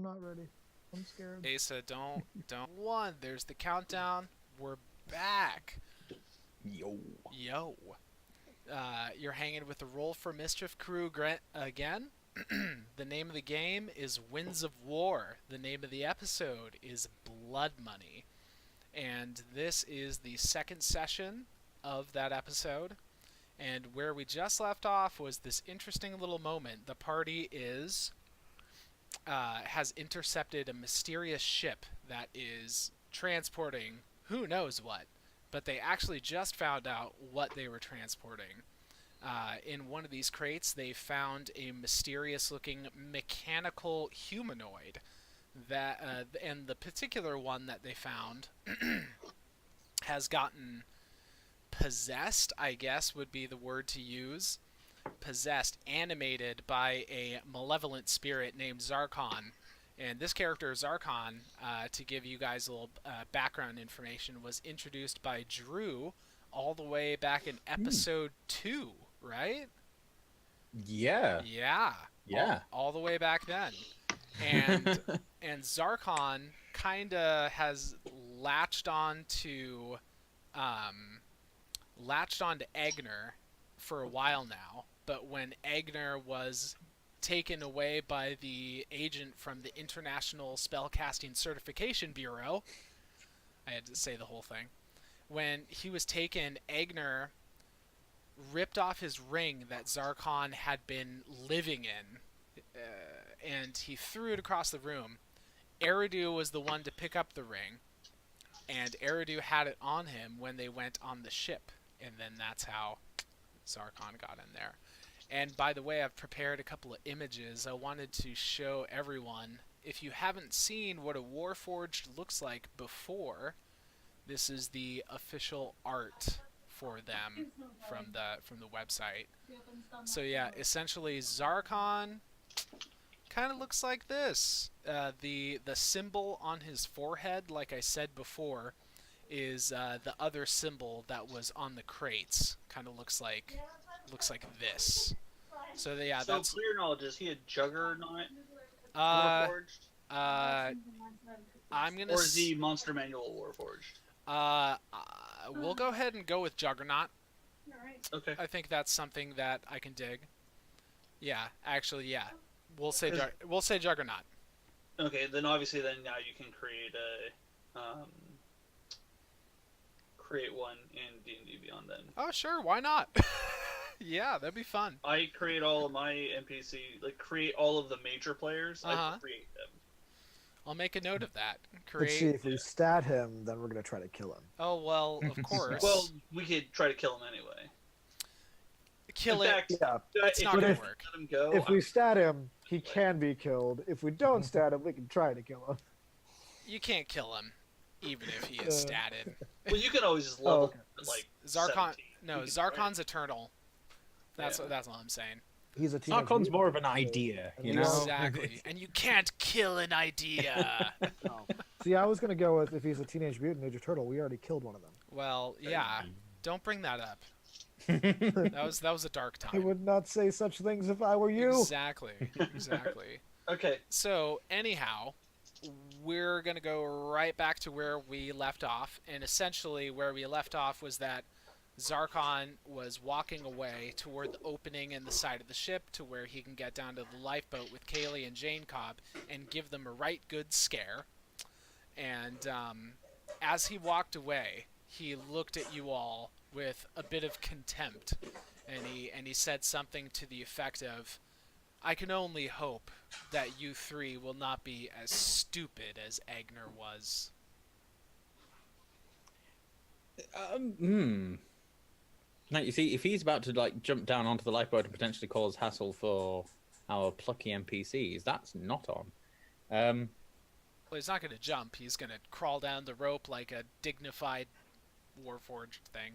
not ready. I'm scared. Asa, don't. One, there's the countdown. We're back. Yo. Yo. You're hanging with the Roll for Mischief crew again. The name of the game is Winds of War. The name of the episode is Blood Money. And this is the second session of that episode. And where we just left off was this interesting little moment. The party has intercepted a mysterious ship that is transporting who knows what. But they actually just found out what they were transporting. In one of these crates, they found a mysterious-looking mechanical humanoid. And the particular one that they found has gotten possessed, I guess would be the word to use. Possessed, animated by a malevolent spirit named Zarkon. And this character, Zarkon, to give you guys a little background information, was introduced by Drew all the way back in episode 2, right? Yeah. Yeah. All the way back then. And and Zarkon kind of has latched on to Egner for a while now. But when Egner was taken away by the agent from the International Spellcasting Certification Bureau, I had to say the whole thing. When he was taken, Egner ripped off his ring that Zarkon had been living in, and he threw it across the room. Eridu was the one to pick up the ring, and Eridu had it on him when they went on the ship, and then that's how Zarkon got in there. And by the way, I've prepared a couple of images. I wanted to show everyone, if you haven't seen what a Warforged looks like before, this is the official art for them from the website. So yeah, essentially Zarkon kind of looks like this. The symbol on his forehead, like I said before, is the other symbol that was on the crates. Kind of looks like this. So yeah, so that's. Clear knowledge, is he a juggernaut? Warforged? I'm gonna. Or is he Monster Manual Warforged? We'll go ahead and go with Juggernaut. Okay. I think that's something that I can dig. Yeah, actually, yeah. We'll say Juggernaut. Okay, then obviously now you can create one in D&D Beyond then. Oh, sure, why not? Yeah, that'd be fun. I create all of my NPC, create all of the major players. I create them. I'll make a note of that. But see, if we stat him, then we're going to try to kill him. Oh, well, of course. Well, we could try to kill him anyway. Kill in it. Fact, yeah. It's not going to work. Let him go, if we stat him, he can be killed. If we don't stat him, we can try to kill him. You can't kill him, even if he is statted. Well, you can always just level okay. Zarkon. Zarkon's eternal. That's what I'm saying. He's a Zarkon's more of an idea, you know? Exactly. And you can't kill an idea. No. See, I was going to go with if he's a Teenage Mutant Ninja Turtle. We already killed one of them. Well, yeah. Don't bring that up. That was a dark time. I would not say such things if I were you. Exactly. Okay. So, anyhow, we're going to go right back to where we left off. And essentially, where we left off was that Zarkon was walking away toward the opening in the side of the ship to where he can get down to the lifeboat with Kaylee and Jane Cobb and give them a right good scare. And as he walked away, he looked at you all with a bit of contempt, and he said something to the effect of, "I can only hope that you three will not be as stupid as Egner was." Now, you see, if he's about to jump down onto the lifeboat and potentially cause hassle for our plucky NPCs, that's not on. Well, he's not going to jump. He's going to crawl down the rope like a dignified Warforged thing.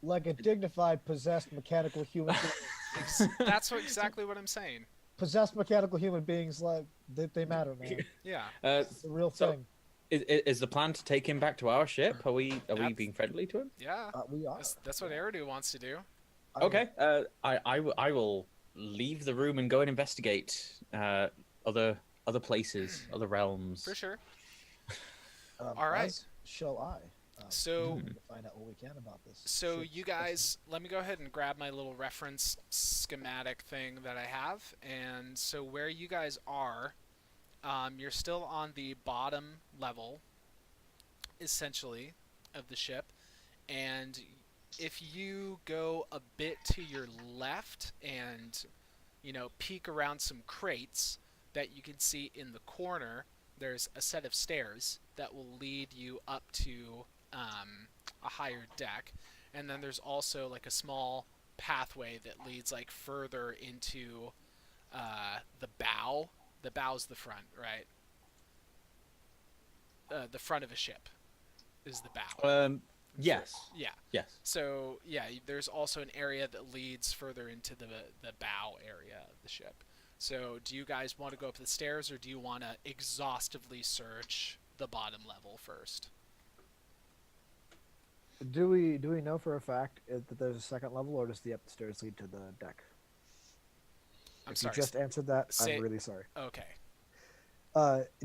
Like a dignified, possessed mechanical human being. That's exactly what I'm saying. Possessed mechanical human beings, they matter, man. Yeah. It's a real thing. Is the plan to take him back to our ship? Are we being friendly to him? Yeah. We are. That's what Eridu wants to do. Okay. I will leave the room and go and investigate other other places, other realms. For sure. All right. As shall I. So, to find out what we can about this. so ship's you guys, let me go ahead and grab my little reference schematic thing that I have. And so where you guys are, you're still on the bottom level, essentially, of the ship. And if you go a bit to your left and, peek around some crates that you can see in the corner, there's a set of stairs that will lead you up to a higher deck. And then there's also like a small pathway that leads like further into the bow. The bow's the front, right? The front of a ship is the bow. Yes. Yeah. Yes. So yeah, there's also an area that leads further into the bow area of the ship. So do you guys want to go up the stairs, or do you want to exhaustively search the bottom level first? Do we know for a fact that there's a second level, or does the upstairs lead to the deck? I'm If sorry. you just answered that, say- I'm really sorry. Okay.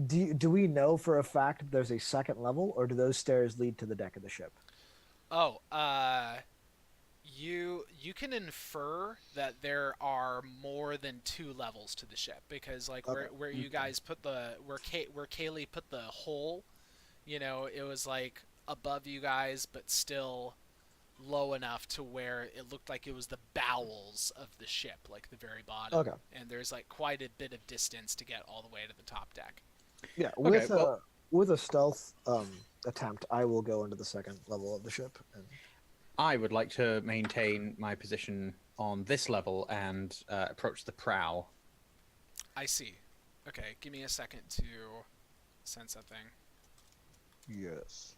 Do we know for a fact that there's a second level, or do those stairs lead to the deck of the ship? Oh, you can infer that there are more than 2 levels to the ship, because like Okay. where you guys put where Kaylee put the hole, it was like above you guys, but still low enough to where it looked like it was the bowels of the ship, like the very bottom. Okay. And there's like quite a bit of distance to get all the way to the top deck. Yeah. Okay, With a stealth attempt, I will go into the second level of the ship. And... I would like to maintain my position on this level and approach the prow. I see. Okay, give me a second to send something. Yes.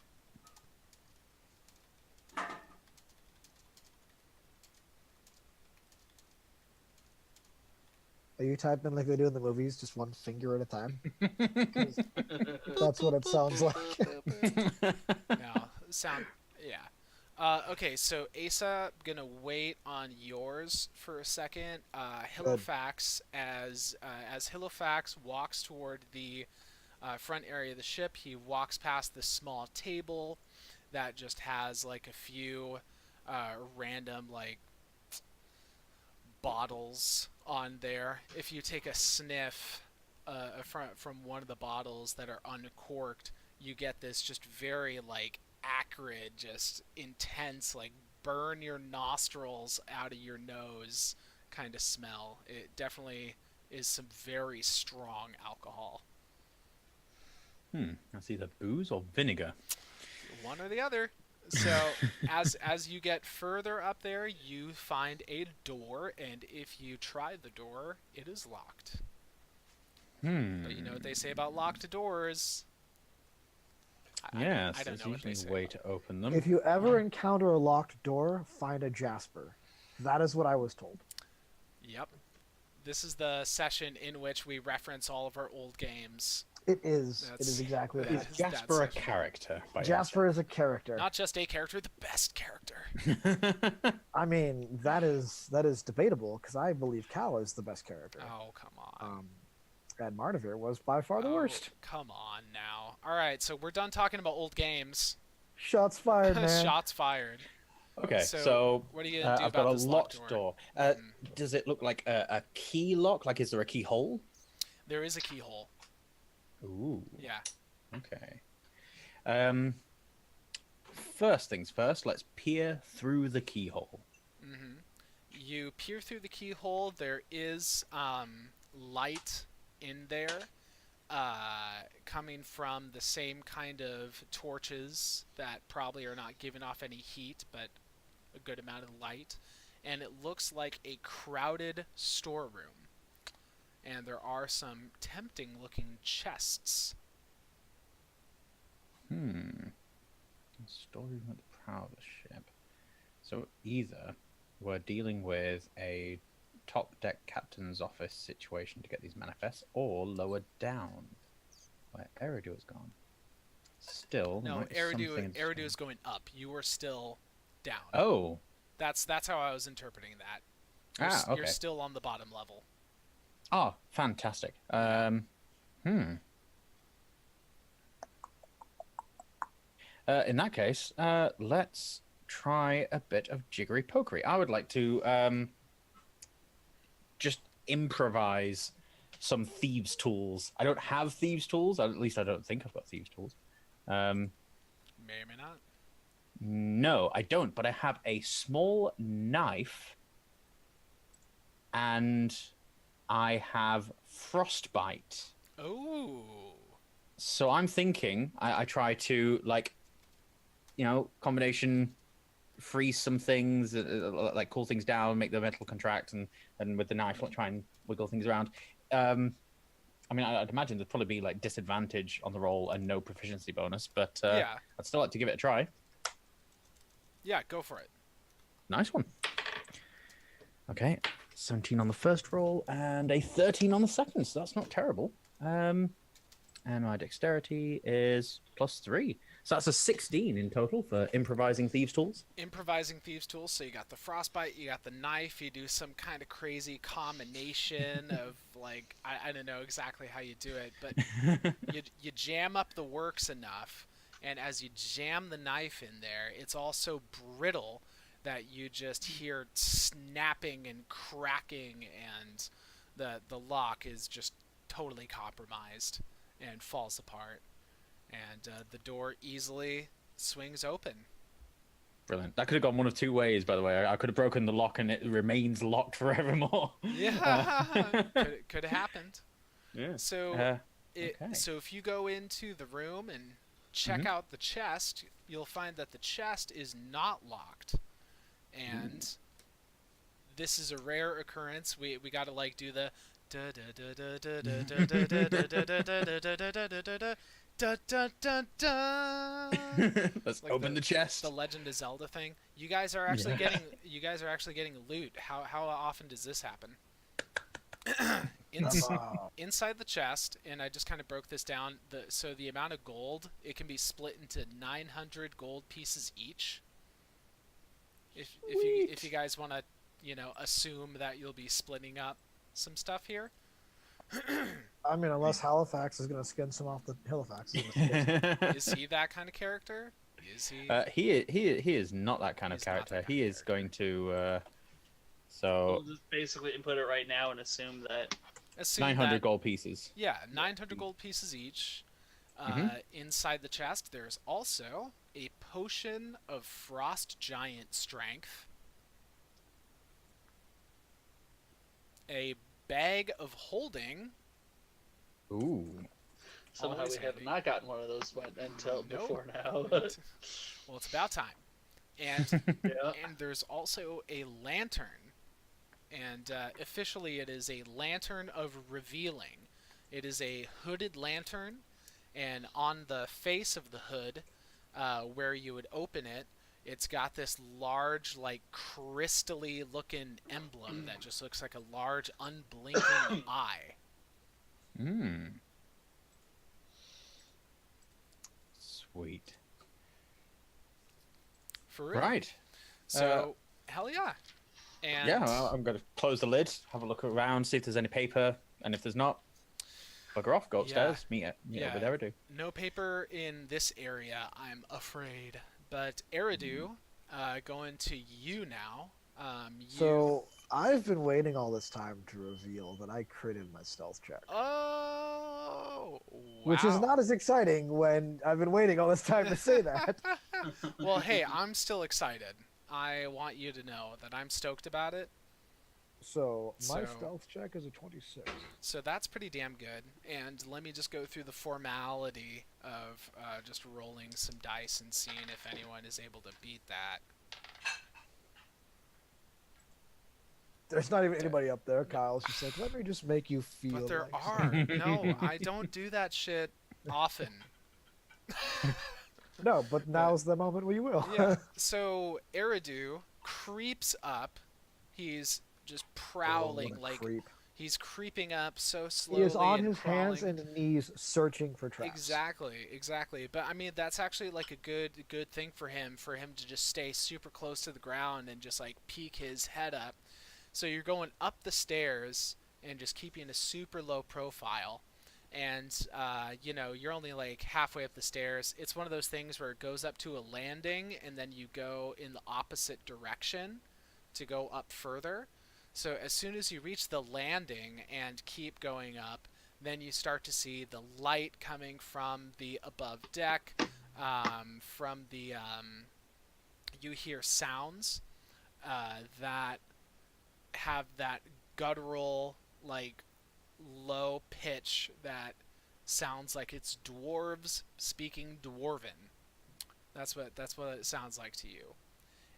Are you typing like they do in the movies, just one finger at a time? 'Cause that's what it sounds like. No, yeah. Okay, so Asa, gonna wait on yours for a second. Halifax, as Halifax walks toward the front area of the ship, he walks past this small table that just has like a few random like bottles on there. If you take a sniff from one of the bottles that are uncorked, you get this just very like acrid, just intense, like burn your nostrils out of your nose kind of smell. It definitely is some very strong alcohol. That's either booze or vinegar. One or the other. So as you get further up there, you find a door, and if you try the door, it is locked. But you know what they say about locked doors. Yes, I don't there's know what they usually say. a way to open them. If you ever encounter a locked door, find a Jasper. That is what I was told. Yep. This is the session in which we reference all of our old games. It is. That's- It is exactly that that. is- Jasper a that's- character? By Jasper is a character. Not just a character, the best character. I mean, that is debatable because I believe Cal is the best character. Oh, come on. And Martivir was by far the worst. Come on now. All right, so we're done talking about old games. Shots fired, man. Shots fired. Okay, So, so what are you gonna do I've about got a this locked door. Mm. Does it look like a key lock? Like, is there a keyhole? There is a keyhole. Ooh. Yeah. Okay. First things first, let's peer through the keyhole. Mm-hmm. You peer through the keyhole. There is light in there, coming from the same kind of torches that probably are not giving off any heat, but a good amount of light. And it looks like a crowded storeroom. And there are some tempting-looking chests. Storeroom at the prow of the ship. So either we're dealing with a top deck captain's office situation to get these manifests, or lower down, where Eridu has gone. Still, there No, might be something Eridu interesting. is going up. You are still down. Oh, That's how I was interpreting that. okay. You're still on the bottom level. Oh, fantastic. In that case, let's try a bit of jiggery pokery. I would like to just improvise some thieves' tools. I don't have thieves' tools. At least I don't think I've got thieves' tools. May or may not. No, I don't. But I have a small knife, and I have frostbite. Oh. So I'm thinking I try to, like, combination freeze some things, like cool things down, make the metal contract, and with the knife try and wiggle things around. I mean, I'd imagine there'd probably be like disadvantage on the roll and no proficiency bonus, but yeah. I'd still like to give it a try. Yeah, go for it. Nice one. Okay, 17 on the first roll and a 13 on the second, so that's not terrible. And my dexterity is +3. So that's a 16 in total for improvising thieves' tools. Improvising thieves' tools. So you got the frostbite, you got the knife. You do some kind of crazy combination of, like, I don't know exactly how you do it, but you jam up the works enough, and as you jam the knife in there, it's all so brittle that you just hear snapping and cracking, and the lock is just totally compromised and falls apart. And the door easily swings open. Brilliant. That could have gone one of two ways, by the way. I could have broken the lock and it remains locked forevermore. Yeah, could have happened. Yeah. So, okay. So if you go into the room and check out the chest, you'll find that the chest is not locked. And this is a rare occurrence. We got to, like, do the Let's like open the chest. The Legend of Zelda thing. You guys are actually getting loot. How often does this happen? Inside the chest, and I just kind of broke this down. So the amount of gold, it can be split into 900 gold pieces each. If you guys want to, assume that you'll be splitting up some stuff here. I mean, unless Halifax is going to skin some off the Halifax. Is he that kind of character? Is he? He is not that kind of character. He is going to. We'll just basically input it right now and assume that 900 gold pieces. Yeah, 900 gold pieces each. Inside the chest, there's also a potion of frost giant strength, a bag of holding. Ooh. Somehow we have not gotten one of those until before now. Well, it's about time. And and there's also a lantern. And officially it is a lantern of revealing. It is a hooded lantern, and on the face of the hood, where you would open it, it's got this large, like, crystally looking emblem that just looks like a large, unblinking eye. Sweet. For real. Right. So, hell yeah. And yeah, well, I'm going to close the lid, have a look around, see if there's any paper, and if there's not, bugger off, go upstairs, meet it with Eridu. No paper in this area, I'm afraid. But Eridu, going to you now. So I've been waiting all this time to reveal that I critted my stealth check. Oh, wow. Which is not as exciting when I've been waiting all this time to say that. Well, hey, I'm still excited. I want you to know that I'm stoked about it. So my stealth check is a 26. So that's pretty damn good. And let me just go through the formality of just rolling some dice and seeing if anyone is able to beat that. There's not even anybody up there. Kyle's just like, let me just make you feel. But there like are. No, I don't do that shit often. No, but now's the moment we will. Yeah. So Eridu creeps up. He's just prowling, he's creeping up so slowly. He is on his crawling. hands and knees searching for traps. Exactly. But I mean, that's actually like a good thing for him to just stay super close to the ground and just like peek his head up. So you're going up the stairs and just keeping a super low profile. and you're only like halfway up the stairs. It's one of those things where it goes up to a landing and then you go in the opposite direction to go up further. So as soon as you reach the landing and keep going up, then you start to see the light coming from the above deck. From the You hear sounds that have that guttural, like, low pitch that sounds like it's dwarves speaking dwarven. That's what it sounds like to you.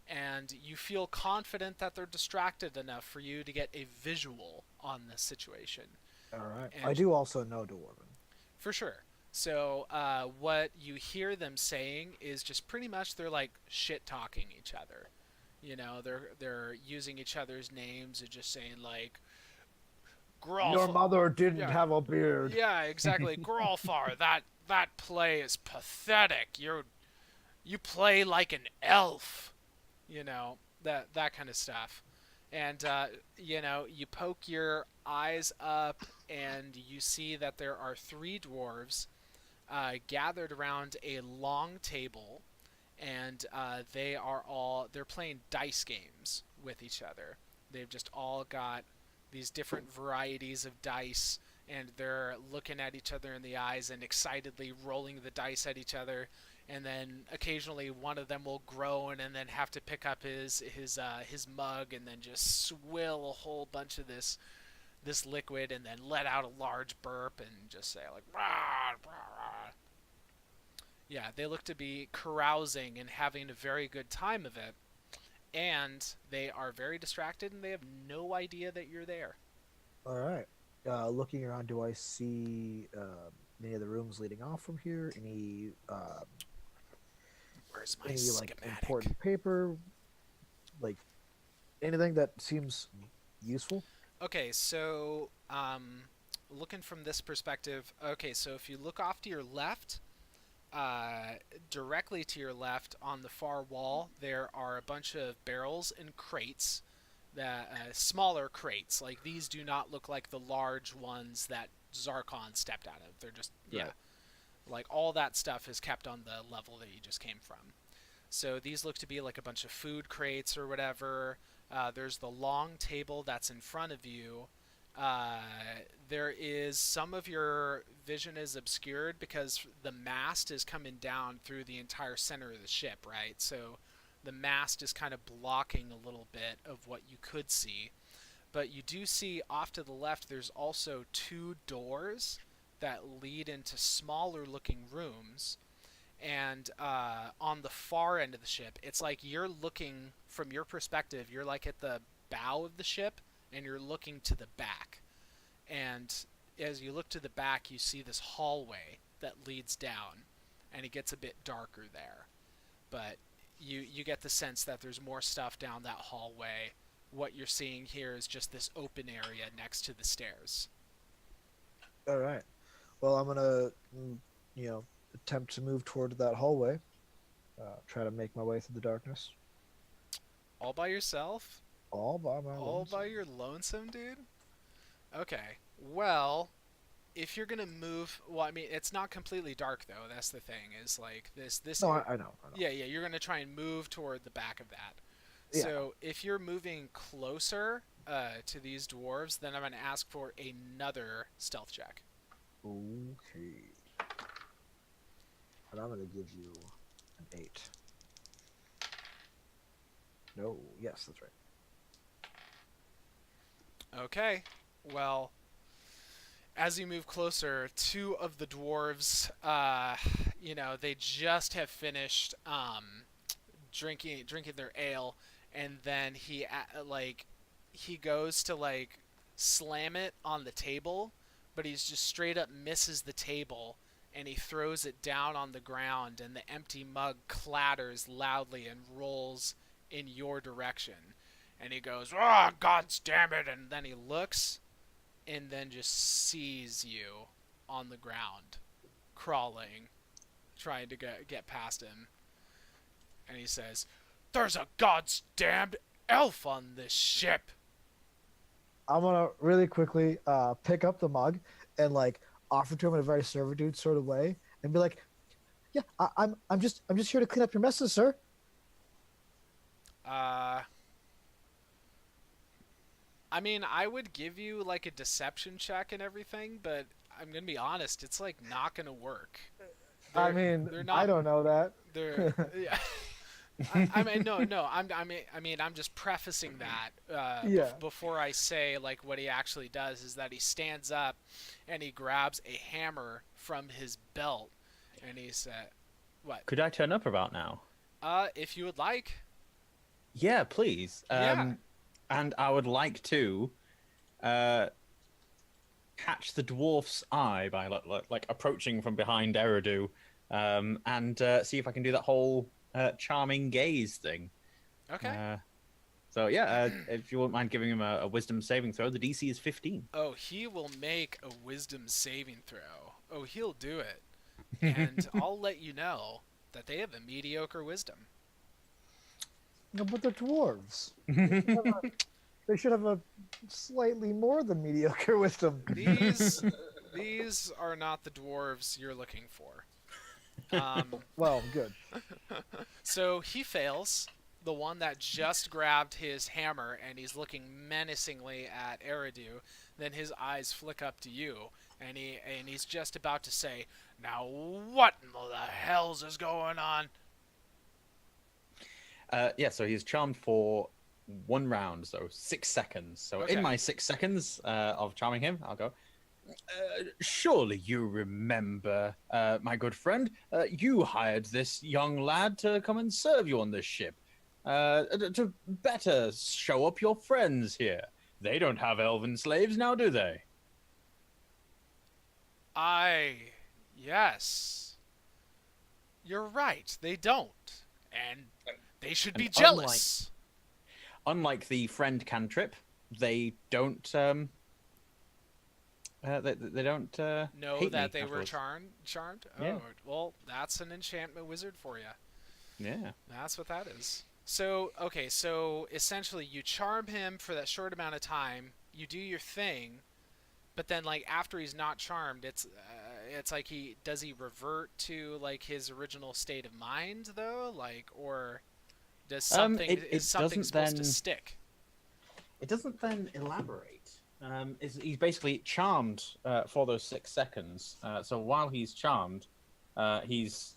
And you feel confident that they're distracted enough for you to get a visual on this situation. All right. And I do also know Dwarven. for sure. So what you hear them saying is just pretty much they're like shit talking each other. They're using each other's names and just saying like, Your mother didn't Yeah. have a beard. Yeah, exactly. Grolfar, that play is pathetic. You play like an elf. That kind of stuff. And you poke your eyes up and you see that there are three dwarves gathered around a long table, and they're playing dice games with each other. They've just all got these different varieties of dice, and they're looking at each other in the eyes and excitedly rolling the dice at each other. And then occasionally one of them will groan and then have to pick up his mug and then just swill a whole bunch of this liquid and then let out a large burp and just say like rah, rah, rah. Yeah, they look to be carousing and having a very good time of it, and they are very distracted and they have no idea that you're there. All right. Looking around, do I see any of the rooms leading off from here? Where's my Any schematic? important paper? Like anything that seems useful? Okay, so looking from this perspective, okay, so if you look off to your left, directly to your left on the far wall, there are a bunch of barrels and crates, smaller crates. Like these do not look like the large ones that Zarkon stepped out of. They're just like all that stuff is kept on the level that you just came from. So these look to be like a bunch of food crates or whatever. There's the long table that's in front of you. There is some of your vision is obscured because the mast is coming down through the entire center of the ship, right? So the mast is kind of blocking a little bit of what you could see. But you do see off to the left there's also two doors that lead into smaller looking rooms. And on the far end of the ship, it's like you're looking from your perspective, you're like at the bow of the ship and you're looking to the back. And as you look to the back, you see this hallway that leads down, and it gets a bit darker there. But you get the sense that there's more stuff down that hallway. What you're seeing here is just this open area next to the stairs. All right. Well, I'm gonna, attempt to move toward that hallway. Try to make my way through the darkness. All by yourself? All by my All by your lonesome, dude? Okay. Well, if you're gonna move, well, I mean, it's not completely dark though. That's the thing. Is like this. No, I know. Yeah. You're gonna try and move toward the back of that. Yeah. So if you're moving closer to these dwarves, then I'm gonna ask for another stealth check. Okay. And I'm gonna give you an 8. No. Yes, that's right. Okay. Well, as you move closer, two of the dwarves, they just have finished drinking their ale, and then he goes to like slam it on the table, but he's just straight up misses the table, and he throws it down on the ground, and the empty mug clatters loudly and rolls in your direction. And he goes, "Oh, God damn it!" And then he looks, and then just sees you on the ground, crawling, trying to get past him. And he says, "There's a God's damned elf on this ship." I'm gonna really quickly pick up the mug and like offer to him in a very servitude sort of way, and be like, "Yeah, I'm just here to clean up your messes, sir." I mean, I would give you like a deception check and everything, but I'm gonna be honest, it's like not gonna work. I mean, they're I not. don't know that. They're. Yeah. I mean, no. I'm just prefacing that Yeah. before I say like what he actually does is that he stands up and he grabs a hammer from his belt, and he said, "What? Could I turn up about now? If you would like." Yeah, please. Yeah. And I would like to catch the dwarf's eye by like approaching from behind Eridu, and see if I can do that whole charming gaze thing. Okay. So yeah, if you wouldn't mind giving him a wisdom saving throw, the DC is 15. Oh, he will make a wisdom saving throw. Oh, he'll do it. And I'll let you know that they have a mediocre wisdom. No, but they're dwarves. They should have a slightly more than mediocre wisdom. These are not the dwarves you're looking for. Well, good. So he fails. The one that just grabbed his hammer and he's looking menacingly at Eridu. Then his eyes flick up to you, and he's just about to say, "Now what in the hell's is going on?" Yeah, so he's charmed for 1 round, so 6 seconds. So Okay. in my 6 seconds of charming him, I'll go. Surely you remember, my good friend, you hired this young lad to come and serve you on this ship. To better show up your friends here. They don't have elven slaves now, do they? Yes. You're right, they don't. And they should be And jealous. Unlike the friend cantrip, they don't they don't Know hate that me they were afterwards. charmed? Yeah. Oh, well, that's an enchantment wizard for you. Yeah. That's what that is. So, okay, so essentially you charm him for that short amount of time, you do your thing, but then like after he's not charmed, it's like does he revert to like his original state of mind though, like, or does something is something doesn't supposed to then- stick? It doesn't then elaborate. He's basically charmed for those 6 seconds. So while he's charmed, he's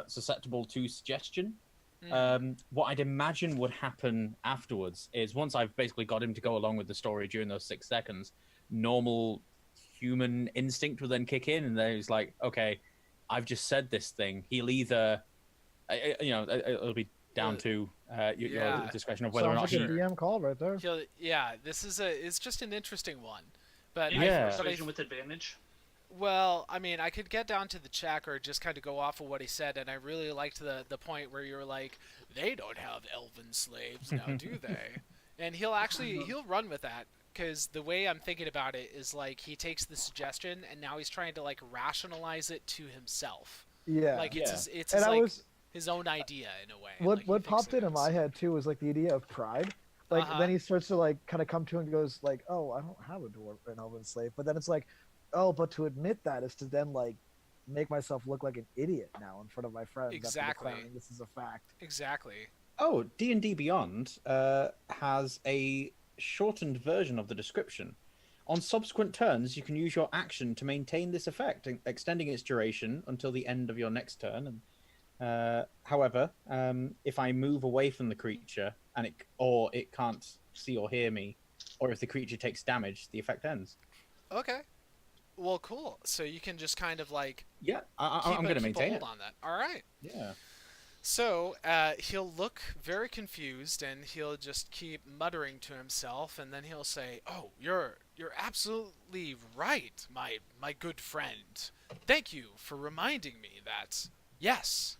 susceptible to suggestion. What I'd imagine would happen afterwards is once I've basically got him to go along with the story during those 6 seconds, normal human instinct will then kick in, and then he's like, okay, I've just said this thing. He'll either, it'll be down to your discretion of whether or not Sounds like he... a DM call right there. This is it's just an interesting one. But Yeah. Persuasion with advantage. Well, I mean, I could get down to the check or just kind of go off of what he said, and I really liked the point where you were like, they don't have elven slaves now, do they? And he'll run with that, because the way I'm thinking about it is like he takes the suggestion and now he's trying to like rationalize it to himself. Yeah. Like it's And I like was his own idea in a way. what like, he what thinks popped it into is. my head too was like the idea of pride. Like Uh-huh. then he starts to like kind of come to and goes like, "Oh, I don't have a dwarf or an elven slave," but then it's like, "Oh, but to admit that is to then like make myself look like an idiot now in front of my friends." after Exactly. declaring this is a fact. Exactly. Oh, D&D Beyond has a shortened version of the description. On subsequent turns, you can use your action to maintain this effect, extending its duration until the end of your next turn. And, however, if I move away from the creature and it can't see or hear me, or if the creature takes damage, the effect ends. Okay. Well, cool. So you can just kind of like Yeah, I'm keep going to a maintain hold it. on that. All right. Yeah. So he'll look very confused, and he'll just keep muttering to himself, and then he'll say, "Oh, you're absolutely right, my good friend. Thank you for reminding me that yes,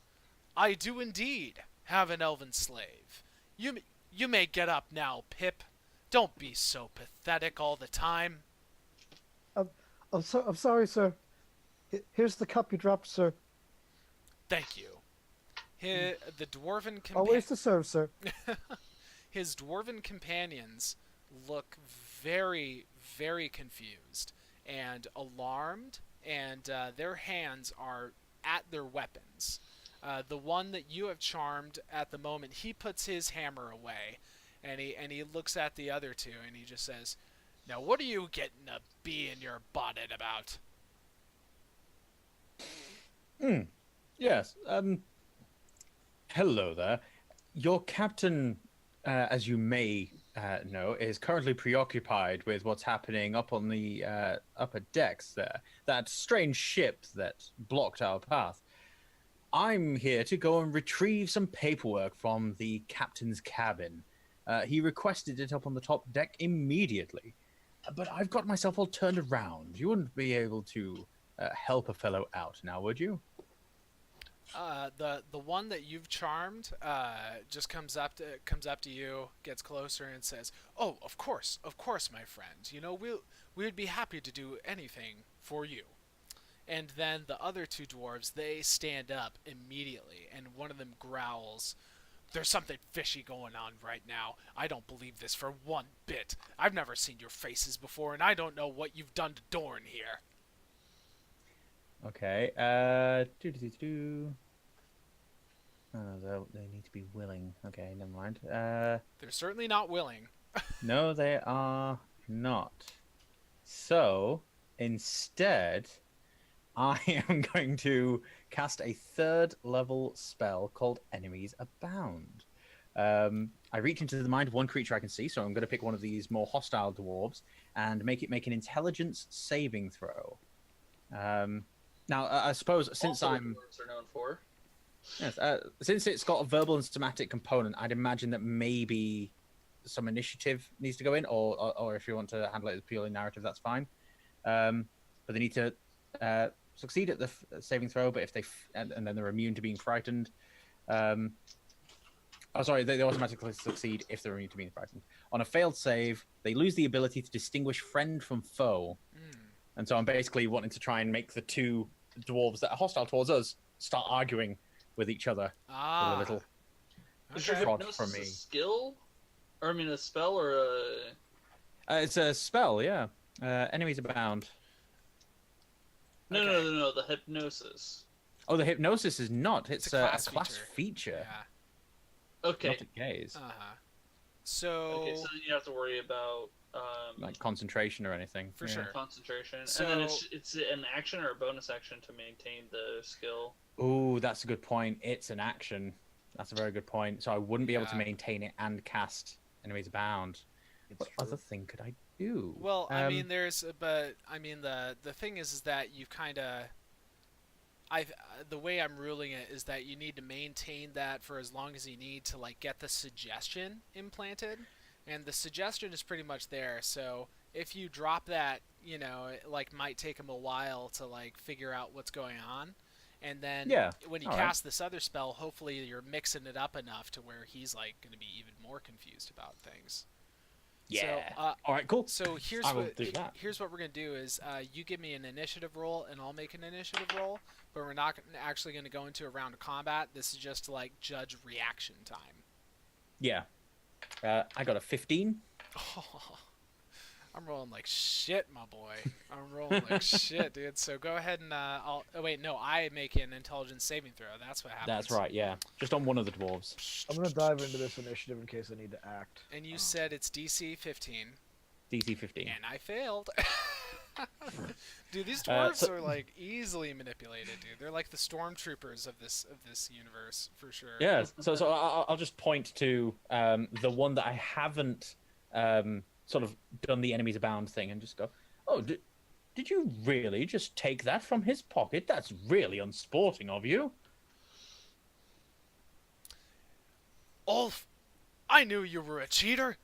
I do indeed have an elven slave. You may get up now, Pip. Don't be so pathetic all the time." I'm sorry, sir. Here's the cup you dropped, sir. Thank you. The dwarven Always to serve, sir. his dwarven companions look very, very confused and alarmed and their hands are at their weapons. The one that you have charmed at the moment, he puts his hammer away, and he looks at the other two, and he just says, "Now, what are you getting a bee in your bonnet about?" Yes. Hello there. Your captain, as you may know, is currently preoccupied with what's happening up on the upper decks there. That strange ship that blocked our path. I'm here to go and retrieve some paperwork from the captain's cabin. He requested it up on the top deck immediately. But I've got myself all turned around. You wouldn't be able to help a fellow out now, would you? The one that you've charmed just comes up to you, gets closer, and says, "Oh, of course, my friend. You know, we would be happy to do anything for you." And then the other two dwarves, they stand up immediately, and one of them growls, "There's something fishy going on right now. I don't believe this for one bit. I've never seen your faces before, and I don't know what you've done to Dorn here." Okay. Oh, they need to be willing. Okay, never mind. They're certainly not willing. No, they are not. So, instead, I am going to cast a 3rd level spell called Enemies Abound. I reach into the mind of one creature I can see, so I'm going to pick one of these more hostile dwarves and make it make an intelligence saving throw. Now, I suppose since Also I'm... what dwarves are known for. Yes, since it's got a verbal and somatic component, I'd imagine that maybe some initiative needs to go in, or if you want to handle it as purely narrative, that's fine. But they need to succeed at the saving throw, but if they and then they're immune to being frightened. They automatically succeed if they're immune to being frightened. On a failed save, they lose the ability to distinguish friend from foe. And so I'm basically wanting to try and make the two dwarves that are hostile towards us start arguing with each other. With a little Is your prod hypnosis from me. a skill? Or, I mean, a spell or a... It's a spell, yeah. Enemies Abound. No, the hypnosis. Oh, the hypnosis is not. It's a class feature. feature. Yeah. Okay. Not a gaze. So. Okay, so then you have to worry about Like concentration or anything. For sure. concentration, So- and then it's an action or a bonus action to maintain the skill. Ooh, that's a good point. It's an action. That's a very good point. So I wouldn't be able to maintain it and cast Enemies Abound. What other thing could I do? Well, I mean, the thing is that you kind of. The way I'm ruling it is that you need to maintain that for as long as you need to like get the suggestion implanted, and the suggestion is pretty much there. So if you drop that, you know, it like might take him a while to like figure out what's going on, and then when you cast this other spell, hopefully you're mixing it up enough to where he's like going to be even more confused about things. Yeah. So, all right, cool. So here's I will what do that. here's what we're gonna do is you give me an initiative roll and I'll make an initiative roll, but we're not actually gonna go into a round of combat. This is just to like judge reaction time. Yeah. I got a 15. Oh, I'm rolling like shit, my boy. I'm rolling like shit, dude. So go ahead and I'll. Oh wait, no, I make an intelligence saving throw. That's what happens. That's right. Yeah. Just on one of the dwarves. I'm gonna dive into this initiative in case I need to act. And you said it's DC 15. DC 15. And I failed. Dude, these dwarves are like easily manipulated, dude. They're like the stormtroopers of this universe for sure. Yeah. So I'll just point to the one that I haven't sort of done the Enemies Abound thing and just go, oh, did you really just take that from his pocket? That's really unsporting of you. Ulf, I knew you were a cheater.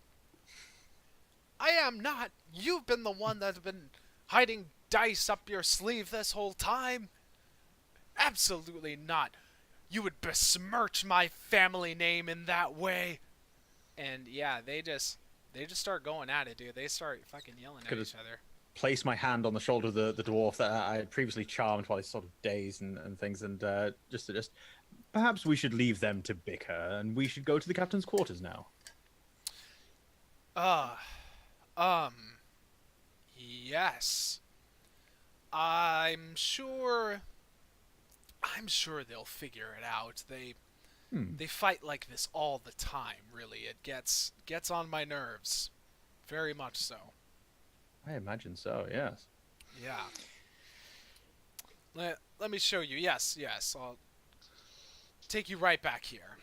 I am not. You've been the one that's been hiding dice up your sleeve this whole time. Absolutely not. You would besmirch my family name in that way. And yeah, they just start going at it, dude. They start fucking yelling at each other. Place my hand on the shoulder of the dwarf that I had previously charmed while he's sort of dazed and things, and just perhaps we should leave them to bicker, and we should go to the captain's quarters now. Yes. I'm sure. I'm sure they'll figure it out. They fight like this all the time. Really, it gets on my nerves, very much so. I imagine so, yes. Yeah. Let me show you. Yes, yes. I'll take you right back here.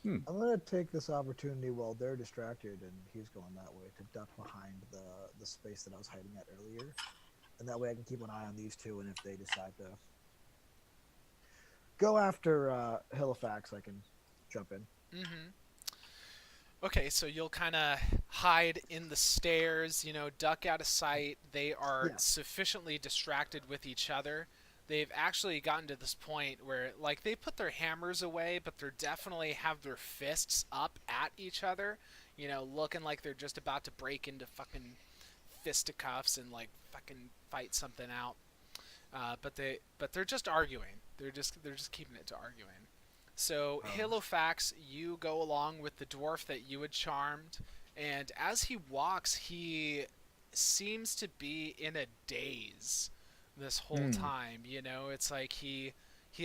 Hmm. I'm gonna take this opportunity while they're distracted and he's going that way to duck behind the space that I was hiding at earlier, and that way I can keep an eye on these two. And if they decide to go after Halifax, I can jump in. Mm-hmm. Okay, so you'll kind of hide in the stairs, duck out of sight. They are Yeah. sufficiently distracted with each other. They've actually gotten to this point where, like, they put their hammers away, but they're definitely have their fists up at each other, looking like they're just about to break into fucking fisticuffs and, like, fucking fight something out. But they're just arguing. They're just keeping it to arguing. So Halofax, you go along with the dwarf that you had charmed, and as he walks, he seems to be in a daze this whole time. It's like he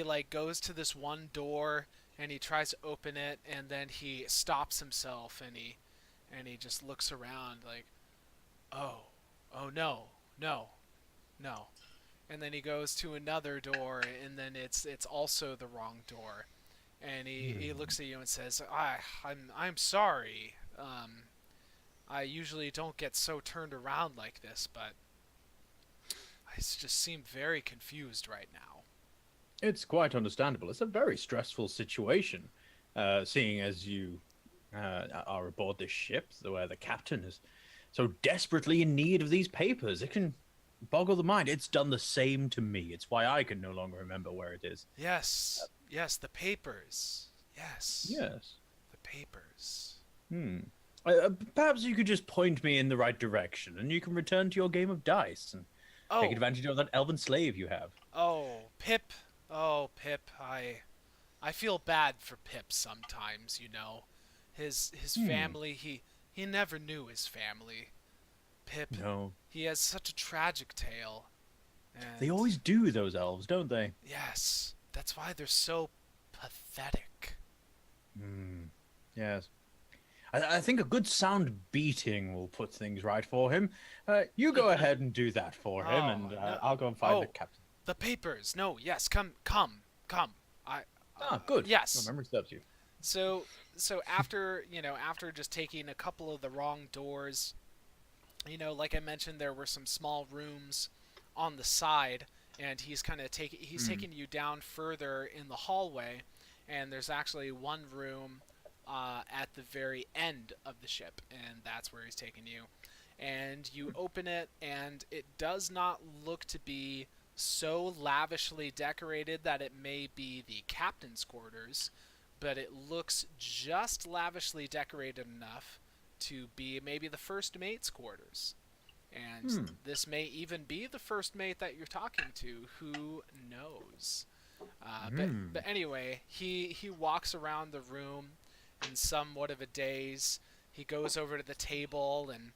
like goes to this one door and he tries to open it, and then he stops himself and he just looks around like, oh no, no, no. And then he goes to another door, and then it's also the wrong door. And he looks at you and says, I'm sorry. I usually don't get so turned around like this, but I just seem very confused right now. It's quite understandable. It's a very stressful situation, seeing as you are aboard this ship, where the captain is so desperately in need of these papers. It can boggle the mind. It's done the same to me. It's why I can no longer remember where it is. Yes, yes, the papers. Yes. Yes. The papers. Perhaps you could just point me in the right direction, and you can return to your game of dice and take advantage of that elven slave you have. Oh, Pip. Oh, Pip. I feel bad for Pip sometimes. His family. He never knew his family. Pip. No. He has such a tragic tale. And They always do, those elves, don't they? yes, that's why they're so pathetic. Yes. I think a good sound beating will put things right for him. You go ahead and do that for him, and no. I'll go and find the captain. The papers. No, yes, come. Good. Yes. My memory serves you. So after just taking a couple of the wrong doors, like I mentioned, there were some small rooms on the side, and he's kind of taking you down further in the hallway, and there's actually one room at the very end of the ship, and that's where he's taking you. And you open it, and it does not look to be so lavishly decorated that it may be the captain's quarters, but it looks just lavishly decorated enough to be maybe the first mate's quarters. And this may even be the first mate that you're talking to. Who knows? But anyway, he walks around the room in somewhat of a daze. He goes over to the table and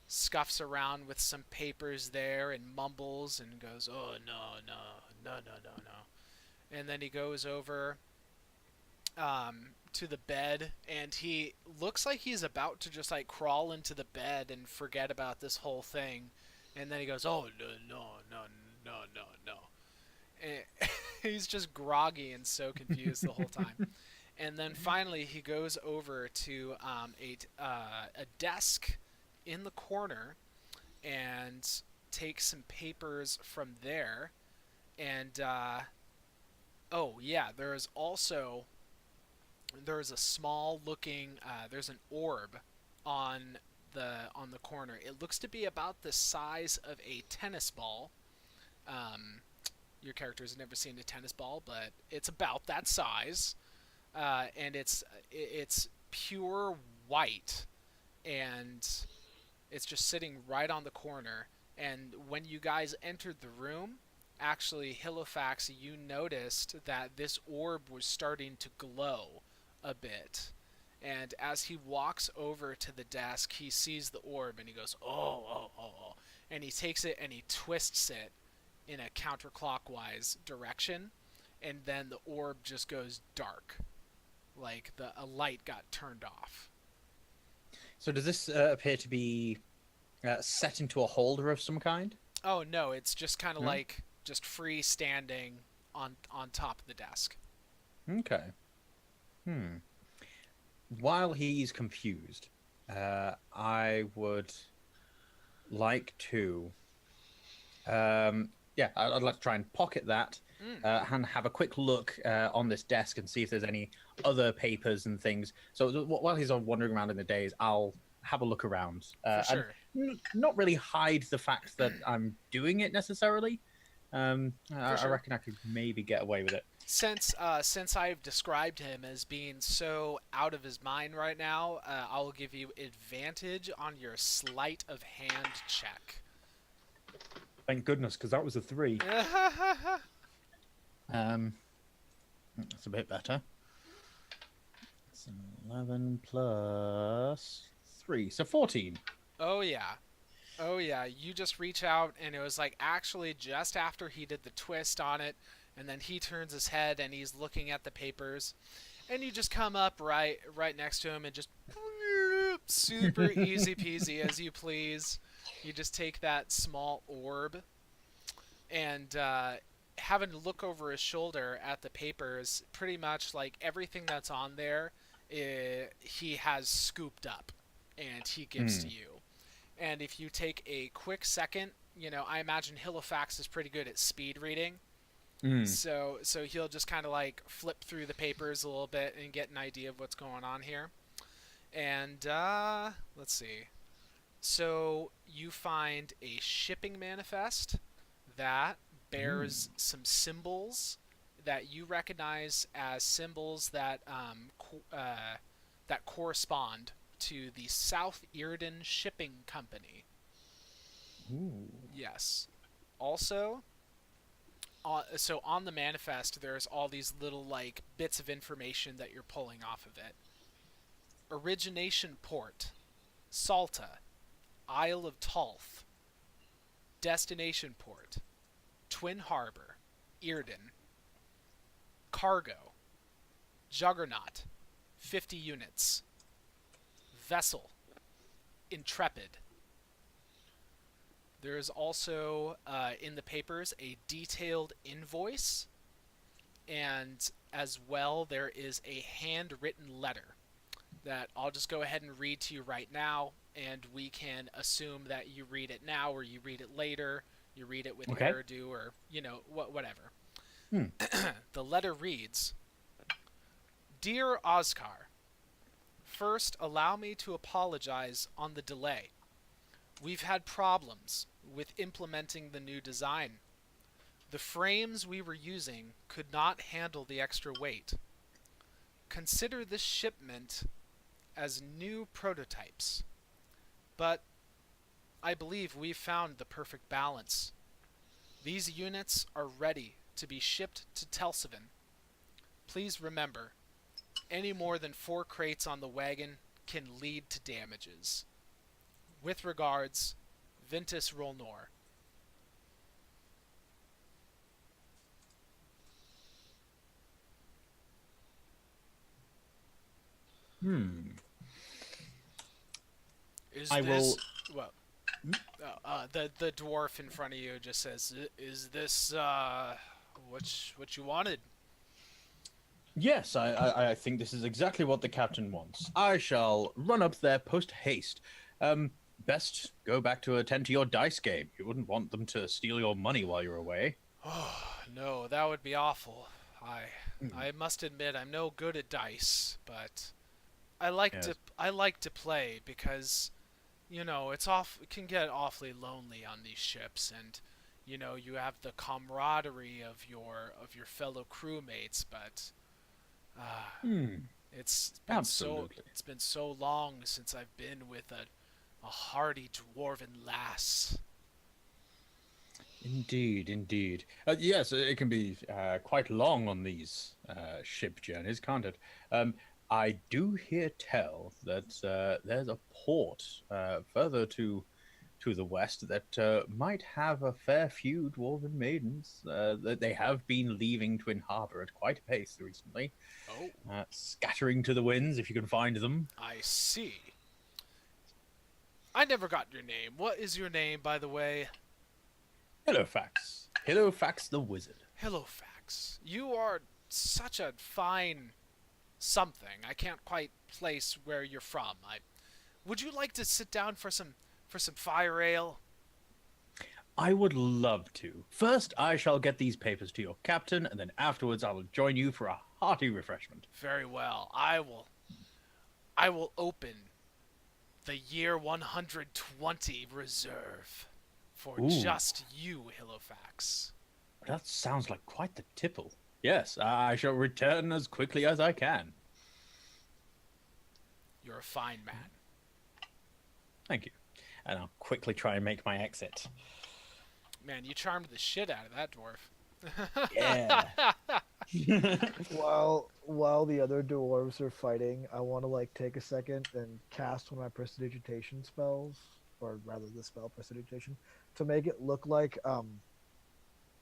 scuffs around with some papers there and mumbles and goes, "Oh, no. And then he goes over to the bed, and he looks like he's about to just like crawl into the bed and forget about this whole thing. And then he goes, "Oh, no. And he's just groggy and so confused the whole time. And then finally he goes over to a desk in the corner and takes some papers from there. And there's a small looking there's an orb on the corner. It looks to be about the size of a tennis ball. Your character's never seen a tennis ball, but it's about that size. And it's pure white, and it's just sitting right on the corner. And when you guys entered the room, actually, Halifax, you noticed that this orb was starting to glow a bit. And as he walks over to the desk, he sees the orb and he goes, oh. And he takes it and he twists it in a counterclockwise direction, and then the orb just goes dark, like a light got turned off. So does this appear to be set into a holder of some kind? Oh no, it's just kind of No? like just freestanding on top of the desk. Okay. While he's confused, I would like to, I'd like to try and pocket that and have a quick look on this desk and see if there's any other papers and things. So while he's wandering around in the days, I'll have a look around For sure. and not really hide the fact that I'm doing it necessarily. I reckon I could maybe get away with it. Since I've described him as being so out of his mind right now, I'll give you advantage on your sleight of hand check. Thank goodness, because that was a 3. That's a bit better. It's 11 plus 3, so 14. Oh yeah. You just reach out, and it was like actually just after he did the twist on it, and then he turns his head and he's looking at the papers, and you just come up right next to him and just super easy peasy as you please. You just take that small orb, and having to look over his shoulder at the papers, pretty much like everything that's on there, he has scooped up, and he gives to you. And if you take a quick second, I imagine Halifax is pretty good at speed reading. So he'll just kind of like flip through the papers a little bit and get an idea of what's going on here. And let's see. So you find a shipping manifest that bears some symbols that you recognize as symbols that that correspond to the South Iridan Shipping Company. Ooh. Yes. Also, so on the manifest, there's all these little like bits of information that you're pulling off of it. Origination port, Salta, Isle of Talth. Destination port, Twin Harbor, Iridan. Cargo, Juggernaut, 50 units. Vessel, Intrepid. There is also, in the papers, a detailed invoice, and as well there is a handwritten letter that I'll just go ahead and read to you right now, and we can assume that you read it now or you read it later, you read it with hairdo or, whatever. The letter reads, Dear Oscar, first, allow me to apologize on the delay. We've had problems with implementing the new design. The frames we were using could not handle the extra weight. Consider this shipment as new prototypes. But I believe we've found the perfect balance. These units are ready to be shipped to Telsavan. Please remember, any more than 4 crates on the wagon can lead to damages. With regards, Ventus Rolnor. I will. Well, the dwarf in front of you just says, "Is this what you wanted?" Yes, I think this is exactly what the captain wants. I shall run up there post haste. Best go back to attend to your dice game. You wouldn't want them to steal your money while you're away. Oh, no, that would be awful. I must admit I'm no good at dice, but I like to play because it can get awfully lonely on these ships, and you have the camaraderie of your fellow crewmates, but it's been so long since I've been with a hardy dwarven lass. Indeed. Yes, it can be quite long on these ship journeys, can't it? I do hear tell that there's a port further to to the west that might have a fair few dwarven maidens. That they have been leaving Twin Harbor at quite a pace recently, Oh, scattering to the winds if you can find them. I see. I never got your name. What is your name, by the way? Hilofax. Hilofax the Wizard. Hilofax. You are such a fine something. I can't quite place where you're from. Would you like to sit down for some fire ale? I would love to. First, I shall get these papers to your captain, and then afterwards I will join you for a hearty refreshment. Very well. I will open the year 120 reserve for Ooh. just you, Hilofax. That sounds like quite the tipple. Yes, I shall return as quickly as I can. You're a fine man. Thank you. And I'll quickly try and make my exit. Man, you charmed the shit out of that dwarf. Yeah. While the other dwarves are fighting, I want to like take a second and cast one of my prestidigitation spells, or rather the spell prestidigitation, to make it look like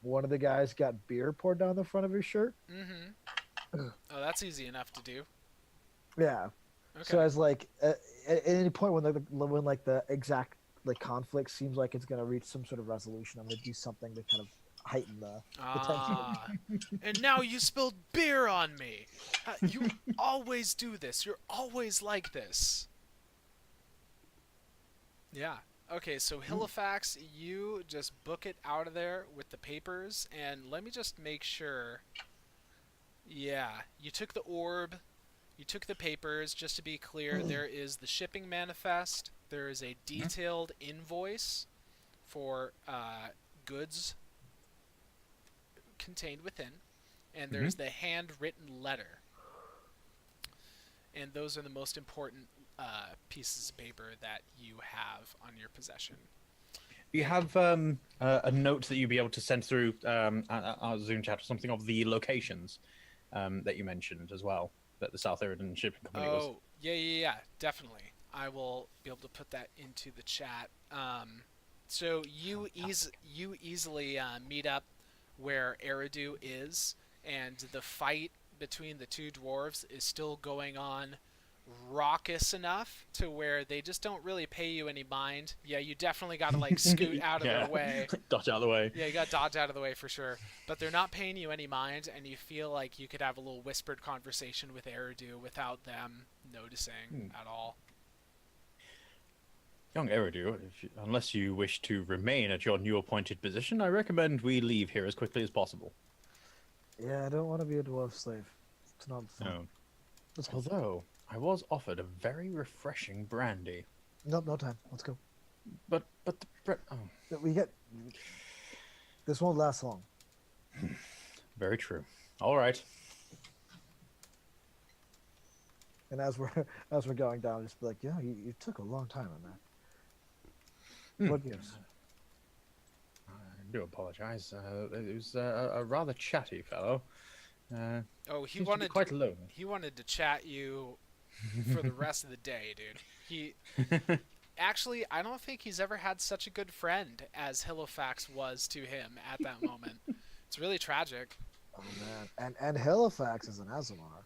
one of the guys got beer poured down the front of his shirt. Mm-hmm. Oh, that's easy enough to do. Yeah. Okay. So as like at any point when the exact like conflict seems like it's gonna reach some sort of resolution, I'm gonna do something to kind of heighten the tension. And now you spilled beer on me. You always do this. You're always like this. Yeah. Okay, so Hilofax, you just book it out of there with the papers, and let me just make sure. Yeah, you took the orb, you took the papers. Just to be clear, there is the shipping manifest. There is a detailed invoice for goods contained within, and there's the handwritten letter. And those are the most important pieces of paper that you have on your possession. You have a note that you'll be able to send through our Zoom chat or something of the locations that you mentioned as well, that the South Iridan Shipping Company was. Oh, yeah, definitely. I will be able to put that into the chat. So you easily meet up where Eridu is, and the fight between the two dwarves is still going on raucous enough to where they just don't really pay you any mind. Yeah, you definitely got to like scoot out of their way. Dodge out of the way. Yeah, you got to dodge out of the way for sure. But they're not paying you any mind, and you feel like you could have a little whispered conversation with Eridu without them noticing at all. Young Eridu, unless you wish to remain at your new appointed position, I recommend we leave here as quickly as possible. Yeah, I don't want to be a dwarf slave. It's not fun. No. Let's go. Although, I was offered a very refreshing brandy. Nope, no time. Let's go. But oh. We get. This won't last long. Very true. All right. And as we're going down, just be like, yeah, you took a long time on that. What gives? I do apologize. It was a rather chatty fellow. Oh, he seems to be wanted quite alone. He wanted to chat you for the rest of the day, dude. He actually, I don't think he's ever had such a good friend as Hilofax was to him at that moment. It's really tragic. Oh man, and Halifax is an Azamar.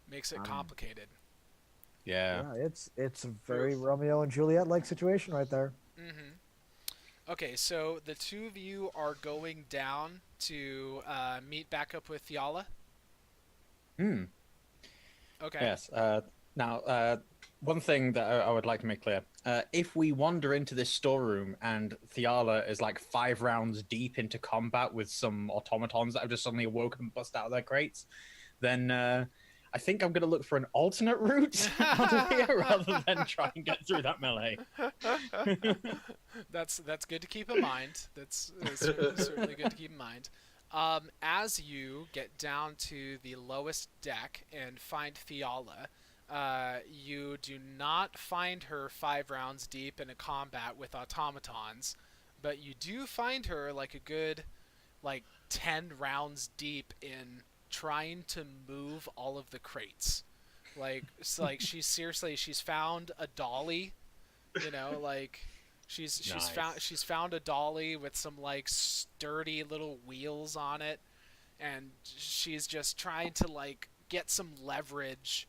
Makes it complicated. Yeah. Yeah, it's a very Romeo and Juliet like situation right there. Okay, so the two of you are going down to meet back up with Fiala. Okay. Yes. Now, one thing that I would like to make clear: if we wander into this storeroom and Fiala is like 5 rounds deep into combat with some automatons that have just suddenly awoken and bust out of their crates, then I think I'm going to look for an alternate route out of here rather than try and get through that melee. That's good to keep in mind. That's certainly good to keep in mind. As you get down to the lowest deck and find Fiala, you do not find her 5 rounds deep in a combat with automatons, but you do find her like a good 10 rounds deep in trying to move all of the crates. She's found a dolly You know, like Nice. she's found a dolly with some like sturdy little wheels on it, and she's just trying to like get some leverage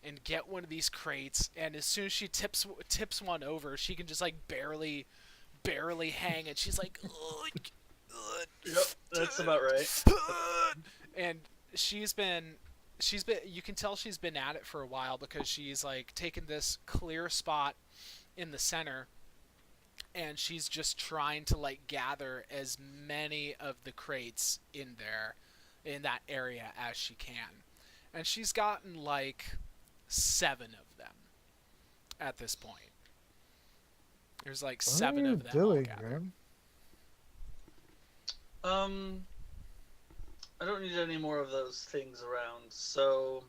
and get one of these crates. And as soon as she tips one over, she can just like barely hang, and she's like, ugh, ugh, Yep, that's about right. and she's been you can tell she's been at it for a while because she's like taken this clear spot in the center, and she's just trying to like gather as many of the crates in there in that area as she can. And she's gotten like 7 of them at this point. There's like What are 7 you of them all doing, gathered. Grim? I don't need any more of those things around, so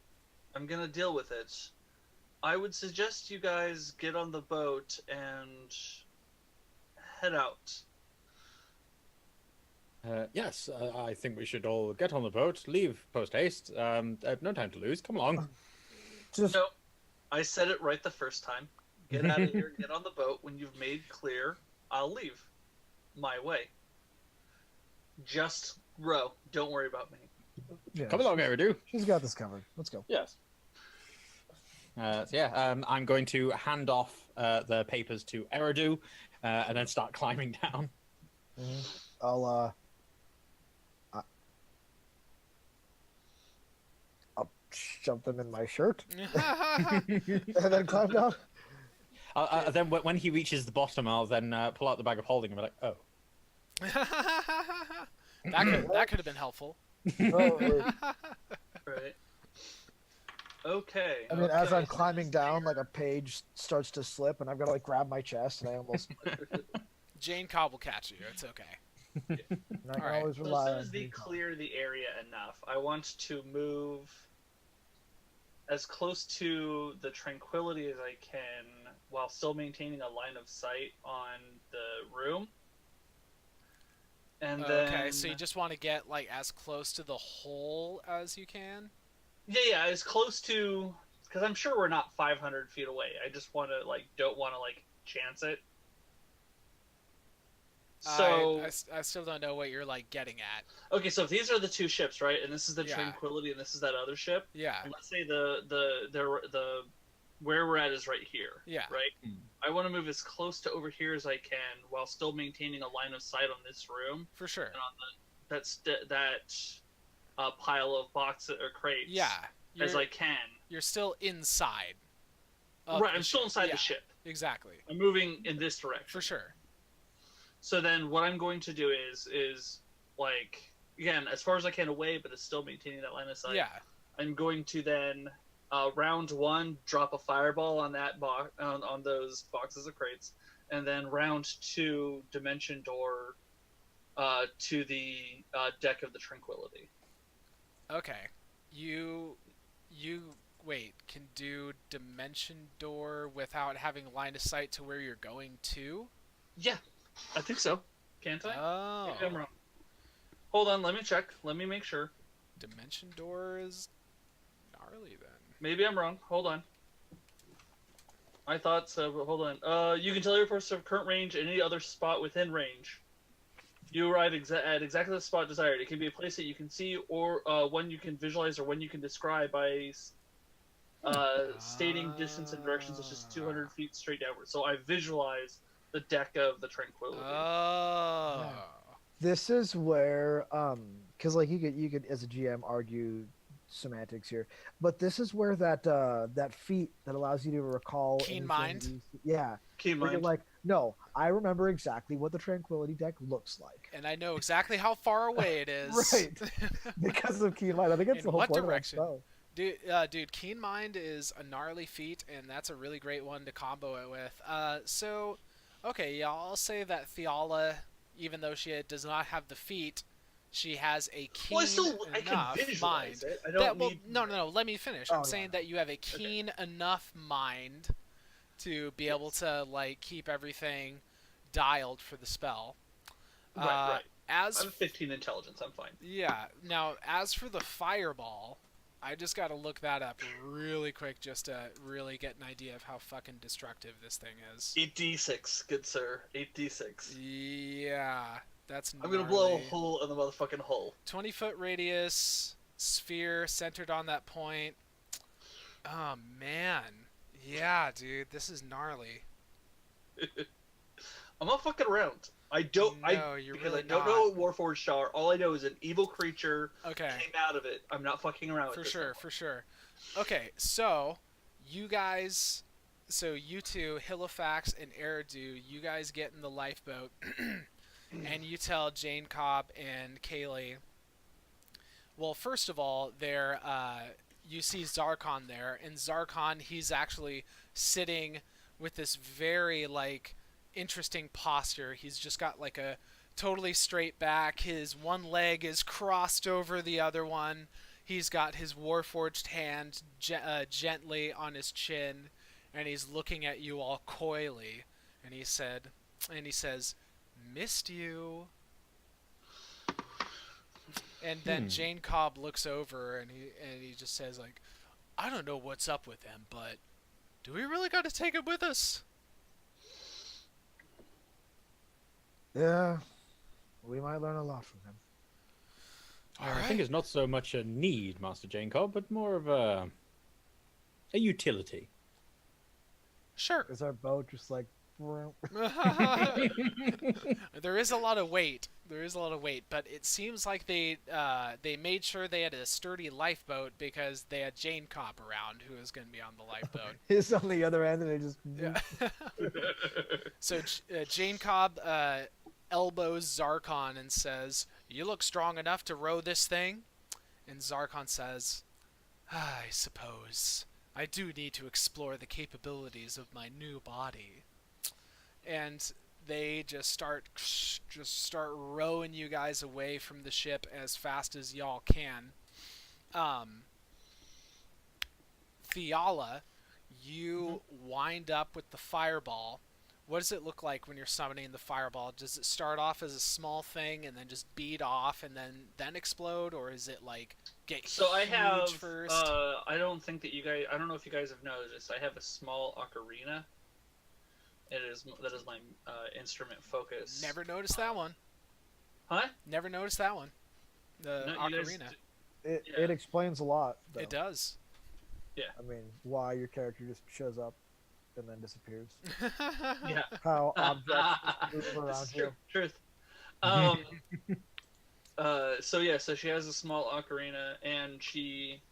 I'm gonna deal with it. I would suggest you guys get on the boat and head out. Yes, I think we should all get on the boat, leave post haste. No time to lose. Come along. Just No, I said it right the first time. Get out of here, get on the boat. When you've made clear, I'll leave. My way. Just row. Don't worry about me. yeah, Come along, Eridu. She's got this covered. Let's go. Yes. I'm going to hand off the papers to Eridu, and then start climbing down. I'll shove them in my shirt and then climb down. Then when he reaches the bottom, I'll then pull out the bag of holding and be like, oh. that could have been helpful. Oh, Right. Okay. I mean, as okay. I'm climbing down, like a page starts to slip, and I've got to like grab my chest, and I almost. Jane Cobb will catch you. It's okay. And I can Alright. always So rely as soon on as they Jane Cobb. clear the area enough, I want to move as close to the tranquility as I can while still maintaining a line of sight on the room. And then... Okay, so you just want to get like as close to the hole as you can? Yeah, as close to... Because I'm sure we're not 500 feet away. I just want to, don't want to, chance it. So... I still don't know what you're like getting at. Okay, so if these are the two ships, right? And this is the Yeah. Tranquility and this is that other ship. Yeah. And let's say the where we're at is right here. Yeah. Right? Hmm. I want to move as close to over here as I can while still maintaining a line of sight on this room For sure. and on that pile of boxes or crates Yeah. as I can. You're still inside. of Right, the I'm still ship. inside Yeah, the ship. Exactly. I'm moving in this direction. For sure. So then what I'm going to do is again, as far as I can away, but it's still maintaining that line of sight. Yeah. I'm going to then round 1 drop a fireball on that box on those boxes of crates, and then round 2 dimension door to the deck of the Tranquility. Okay. You wait, can do dimension door without having line of sight to where you're going to? Yeah, I think so. Can't I? Oh. Maybe I'm wrong. Hold on, let me check. Let me make sure. Dimension door is gnarly then. Maybe I'm wrong. Hold on. I thought so, but hold on. You can teleport to current range and any other spot within range. You arrive at exactly the spot desired. It can be a place that you can see, or one you can visualize, or one you can describe by stating distance and direction, such as 200 feet straight downward. So I visualize the deck of the Tranquility. Oh. This is where, because like you could as a GM argue semantics here, but this is where that feat that allows you to recall Keen anything mind? Yeah, Keen where you're mind. like, no, I remember exactly what the Tranquility deck looks like. And I know exactly how far away it is. Right. Because of Keen Mind. I think it's In the whole what point direction? of that spell. Dude, Keen Mind is a gnarly feat, and that's a really great one to combo it with. So, okay, yeah, I'll say that Theala, even though she does not have the feat, she has a keen I can enough visualize mind. it. I don't Well, need. no, let me finish. Oh, I'm no, saying no. that you have a keen enough mind to be able to keep everything dialed for the spell. Right. As I'm 15 intelligence. I'm fine. yeah. Now, as for the fireball, I just gotta look that up really quick just to really get an idea of how fucking destructive this thing is. 8d6, good sir. 8d6. Yeah, that's I'm gonna blow a gnarly. hole in the motherfucking hole. 20-foot radius, sphere centered on that point. Oh man. Yeah, dude, this is gnarly. I'm not fucking around. No, you're because really I don't not. know what Warforged are. All I know is an evil creature Okay. came out of it. I'm not fucking around with For this sure, no more. for sure. Okay, so you guys, so you two, Halifax and Eridu, you guys get in the lifeboat, and you tell Jane Cobb and Kaylee. Well, first of all, you see Zarkon there, and Zarkon, he's actually sitting with this very interesting posture. He's just got like a totally straight back. His one leg is crossed over the other one. He's got his warforged hand gently on his chin, and he's looking at you all coyly. And he says, "Missed you." And then Jane Cobb looks over, and he just says like, "I don't know what's up with them, but do we really got to take him with us?" Yeah, we might learn a lot from him. I think it's not so much a need, Master Jane Cobb, but more of a utility. Sure. Is our boat just like? There is a lot of weight. But it seems like they made sure they had a sturdy lifeboat because they had Jane Cobb around, who is going to be on the lifeboat. He's on the other end, and they just. Yeah. So Jane Cobb elbows Zarkon and says, "You look strong enough to row this thing?" And Zarkon says, "I suppose I do need to explore the capabilities of my new body." And they just start rowing you guys away from the ship as fast as y'all can. Fiala, you wind up with the fireball. What does it look like when you're summoning the fireball? Does it start off as a small thing and then just bead off and then explode, or is it like get So I huge have. first? I don't think that you guys. I don't know if you guys have noticed. I have a small ocarina. That is my instrument focus. Never noticed that one. Huh? Never noticed that one. The No, you guys ocarina. It explains a lot. Though. It does. I mean, why your character just shows up and then disappears. Yeah. How objects just move around you. Truth. So she has a small ocarina, and she,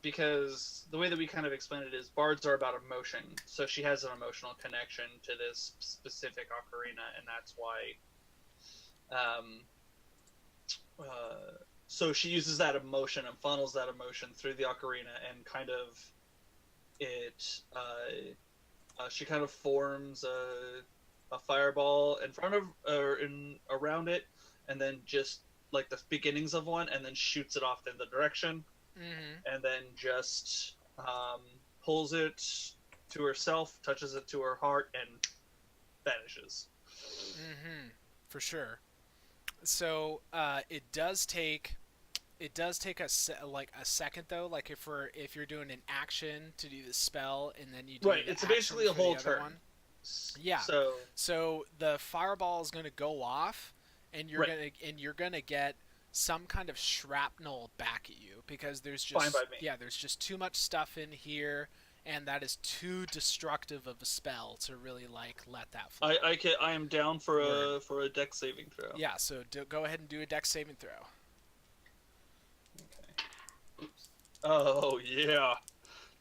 because the way that we kind of explain it is bards are about emotion, so she has an emotional connection to this specific ocarina, and that's why. So she uses that emotion and funnels that emotion through the ocarina, and kind of she kind of forms a fireball in front of or around it, and then just like the beginnings of one, and then shoots it off in the direction, and then just pulls it to herself, touches it to her heart, and vanishes. For sure. So it does take a second though. Like if you're doing an action to do the spell and then you do Right, the it's basically a action for whole the other turn. one. Yeah. So the fireball is going to go off, and you're gonna get some kind of shrapnel back at you because there's just Fine by me. there's just too much stuff in here, and that is too destructive of a spell to really let that fly. I am down for a dex saving throw. Yeah, so go ahead and do a dex saving throw. Okay. Oops. Oh yeah,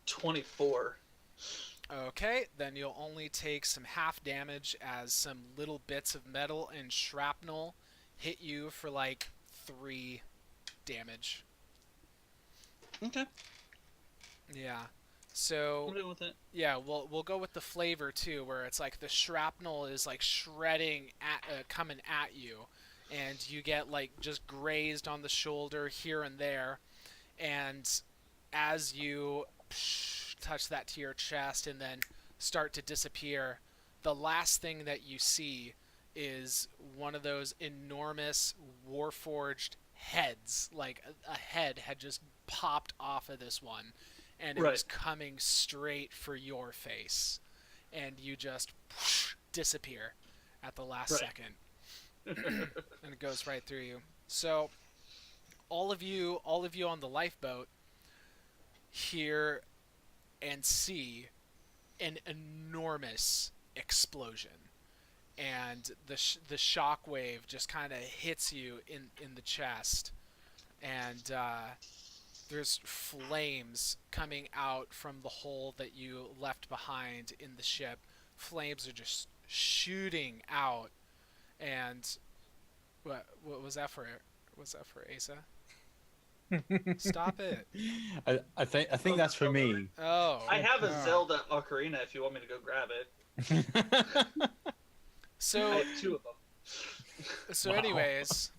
24. Okay, then you'll only take some half damage as some little bits of metal and shrapnel hit you for 3 damage. Okay. Yeah. So I'm dealing with it. yeah, we'll go with the flavor too, where it's like the shrapnel is shredding coming at you, and you get just grazed on the shoulder here and there, and as you touch that to your chest and then start to disappear, the last thing that you see is one of those enormous warforged heads, like a head had just popped off of this one, and it Right. was coming straight for your face, and you just disappear at the last Right. second, and it goes right through you. So all of you on the lifeboat hear and see an enormous explosion, and the shock wave just kind of hits you in the chest, and there's flames coming out from the hole that you left behind in the ship. Flames are just shooting out, and what was that for? Was that for Asa? Stop it! I think that's for me. Oh, I have a oh. Zelda Ocarina if you want me to go grab it. I So have 2 of them. Wow. anyways,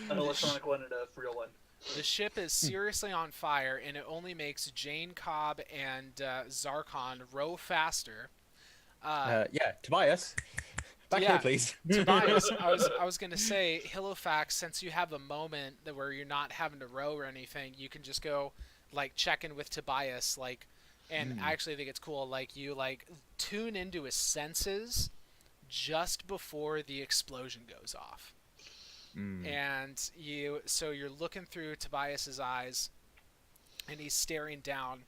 An electronic one and a real one. the ship is seriously on fire, and it only makes Jane Cobb and Zarkon row faster. Yeah, Tobias, back Yeah. here, please. Tobias, I was gonna say, Hilofax, since you have a moment where you're not having to row or anything, you can just go like check in with Tobias, like, and I actually think it's cool, like you like tune into his senses just before the explosion goes off. And you're looking through Tobias's eyes, and he's staring down,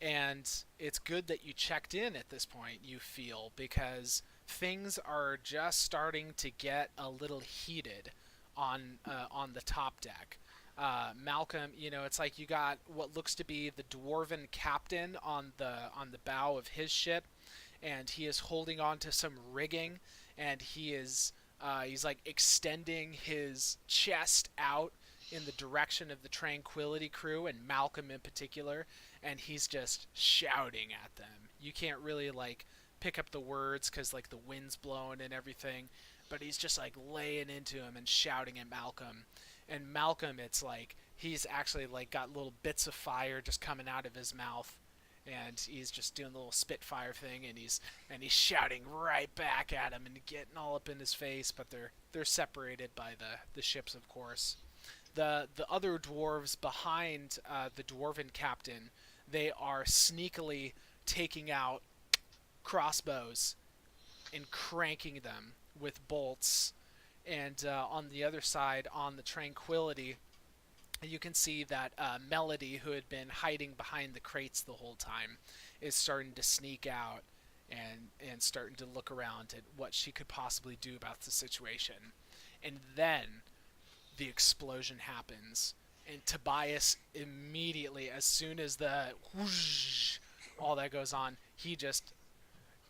and it's good that you checked in at this point, you feel, because things are just starting to get a little heated on the top deck. Malcolm, it's like you got what looks to be the dwarven captain on the bow of his ship, and he is holding on to some rigging, and he's like extending his chest out in the direction of the Tranquility crew, and Malcolm in particular, and he's just shouting at them. You can't really like pick up the words because like the wind's blowing and everything, but he's just like laying into him and shouting at Malcolm. And Malcolm, it's like he's actually like got little bits of fire just coming out of his mouth, and he's just doing the little spitfire thing, and he's shouting right back at him and getting all up in his face. But they're separated by the ships, of course. The other dwarves behind the dwarven captain, they are sneakily taking out crossbows and cranking them with bolts. And on the other side, on the Tranquility, you can see that Melody, who had been hiding behind the crates the whole time, is starting to sneak out and starting to look around at what she could possibly do about the situation. And then the explosion happens, and Tobias immediately, as soon as the whoosh, all that goes on, he just